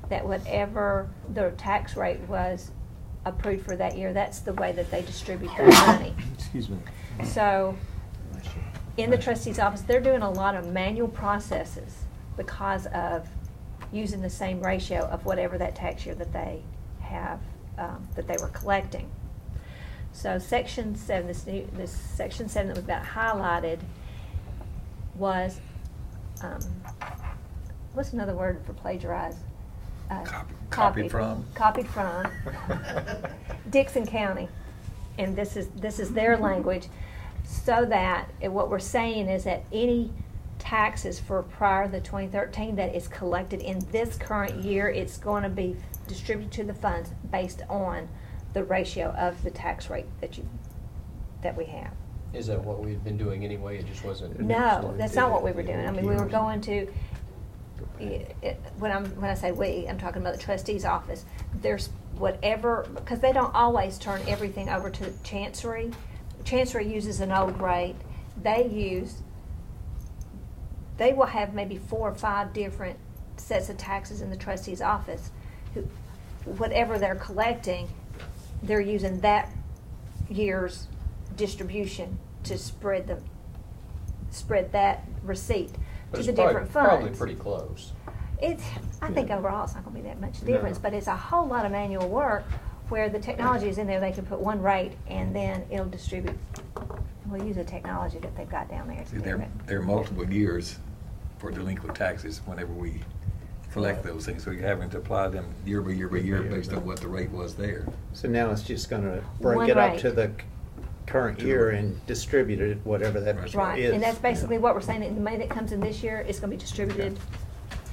that whatever the tax rate was approved for that year, that's the way that they distribute their money. Excuse me. So in the trustee's office, they're doing a lot of manual processes because of using the same ratio of whatever that tax year that they have, that they were collecting. So Section 7, this Section 7 that we've got highlighted was, what's another word for plagiarize? Copied from. Copied from Dixon County, and this is their language, so that what we're saying is that any taxes for prior to 2013 that is collected in this current year, it's going to be distributed to the funds based on the ratio of the tax rate that we have. Is that what we've been doing anyway? It just wasn't. No, that's not what we were doing. I mean, we were going to, when I say we, I'm talking about the trustee's office. There's whatever, because they don't always turn everything over to Chancery. Chancery uses an old rate. They will have maybe 4 or 5 different sets of taxes in the trustee's office. Whatever they're collecting, they're using that year's distribution to spread that receipt But to it's the probably, different funds. probably pretty close. I think overall it's not going to be that much difference, No. but it's a whole lot of manual work where the technology is in there. They can put one rate and then it'll distribute. We'll use the technology that they've got down there to See, do there it. are multiple years for delinquent taxes whenever we collect those things. So you're having to apply them year by year by year based on what the rate was there. So now it's just gonna break One it up rate. to the current year and distribute it, whatever that Right, is. and that's basically what we're saying, that the money that comes in this year is going to be distributed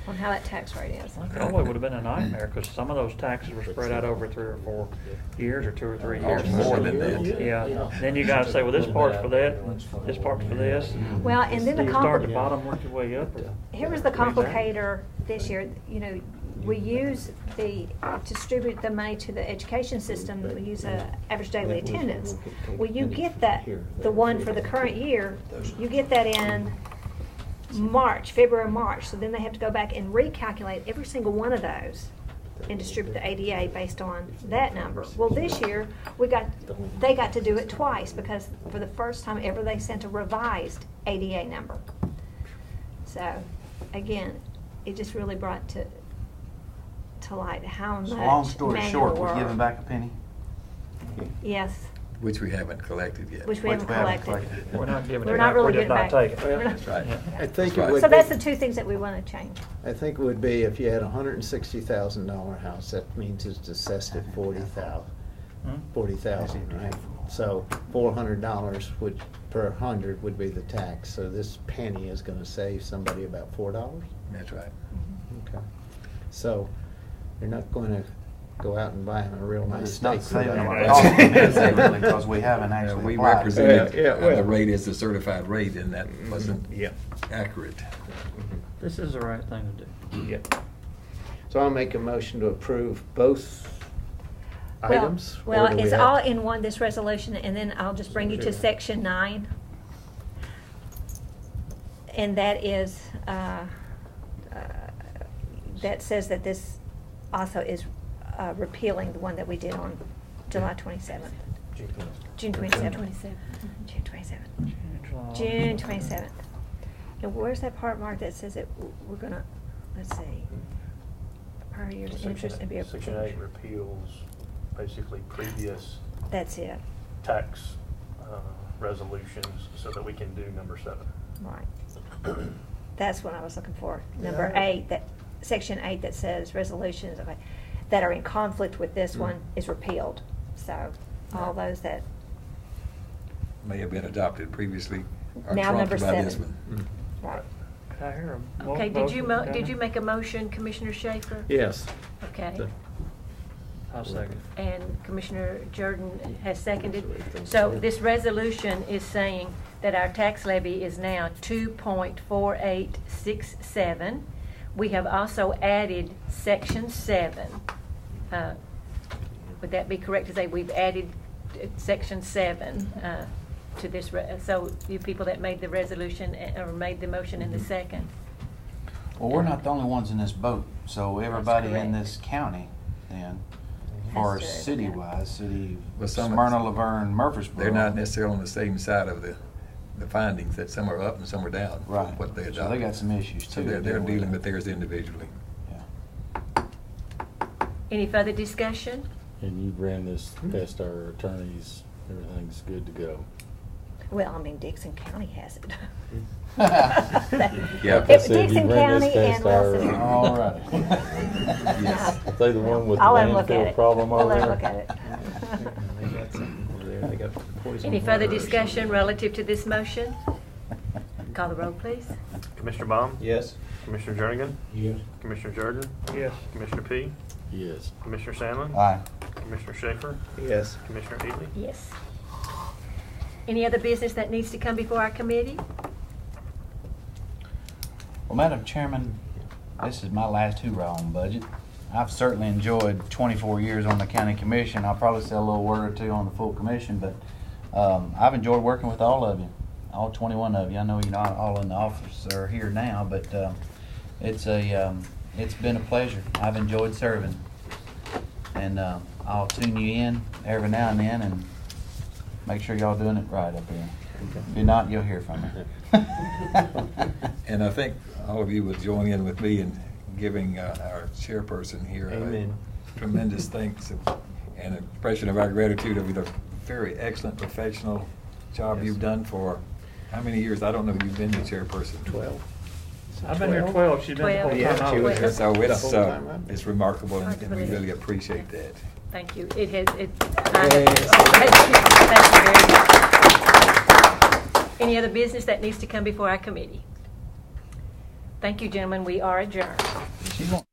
on how that tax rate is. Probably would have been a nightmare, because some of those taxes were spread out over 3 or 4 years, or 2 or 3 years. More than that. Yeah, then you gotta say, well, this part's for that, this part's for this. Well, and then the You start at the bottom, work your way up. Here was the complicator this year. We use distribute the money to the education system. We use average daily attendance. Well, you get that, the one for the current year, you get that in February, March. So then they have to go back and recalculate every single one of those and distribute the ADA based on that number. Well, this year, they got to do it twice, because for the first time ever, they sent a revised ADA number. So, again, it just really brought to light how much So long story manual short, we're work. giving back a penny. Yes. Which we haven't collected yet. which we haven't collected. We're not giving We're it not back, really we're just giving not back. taking it. We're not- That's right. I think That's it right. would So be. that's the two things that we want to change. I think it would be if you had a $160,000 house, that means it's assessed at $40,000, right? So $400 would, per 100 would be the tax. So this penny is gonna save somebody about $4? That's right. Okay. So you're not gonna go out and buy him a real nice It's not steak. for saving that. our cost really, because we haven't Yeah, actually we applied. represented Yeah, well. the rate as the certified rate, and that wasn't Yeah. accurate. This is the right thing to do. Yep. So I'll make a motion to approve both Well- items? or Well, do we it's have- all in one, this resolution, and then I'll just bring you to section 9. And that is, that says that this also is repealing the one that we did on July 27th. June 27th. June 27th. June 27th. And where's that part, Mark, that says that we're gonna, let's see, prior year's interest and be a Section 8 repeals basically previous That's it, tax resolutions so that we can do number 7. right. That's what I was looking for. Number 8, that, section 8 that says resolutions okay, that are in conflict with this one is repealed. So all those that, May have been adopted previously or Now number trumped by this 7. one. right. Could I hear a Okay, did you, motion, did you Chairman? make a motion, Commissioner Schaefer? Yes. Okay. I'll second. And Commissioner Jordan has seconded. So this resolution is saying that our tax levy is now 2.4867. We have also added section 7. Would that be correct to say we've added section 7 to this? So you people that made the resolution or made the motion in the second. Well, we're not the only ones in this boat, so everybody in correct. this county, then, or Has to, city-wise, city, Well, some- Smyrna, Laverne, Murfreesboro. They're not necessarily on the same side of the findings, that some are up and some are down. Right. What they So adopted. they got some issues, So too, they're to deal dealing with. with theirs individually. Any further discussion? And you've ran this past our attorneys, everything's good to go. Well, I mean, Dixon County has it. Yeah. Like I said, you Dixon ran this County past and our- Wilson. All right. Yes. Are they the one with the I'll let 'em look at landfill it. problem I'll over let 'em there? look at it. They got something over there. They got poison Any further water or discussion something. relative to this motion? Call the roll, please. Commissioner Baum? Yes. Commissioner Jernigan? Yes. Commissioner Jordan? Yes. Commissioner P? Yes. Commissioner Sandlin? Aye. Commissioner Schaefer? Yes. Commissioner Ely? Yes. Any other business that needs to come before our committee? Well, Madam Chairman, this is my last hoorah on budget. I've certainly enjoyed 24 years on the county commission. I'll probably say a little word or two on the full commission, but I've enjoyed working with all of you, all 21 of you. I know you're not all in the office or here now, but it's been a pleasure. I've enjoyed serving, and I'll tune you in every now and then and make sure y'all doing it right up here. If you're not, you'll hear from me. And I think all of you would join in with me in giving our chairperson here Amen. tremendous thanks and expression of our gratitude over the very excellent professional job you've done for, how many years? I don't know, you've been the chairperson. 12. I've been here 12, she's been the whole 12. Yeah, time I she was was here. here. So The whole time I've been. it's remarkable, Hard and to we believe. really appreciate that. Thank you. It has, it. Yay. Thank you very much. Any other business that needs to come before our committee? Thank you, gentlemen. We are adjourned. She's gonna-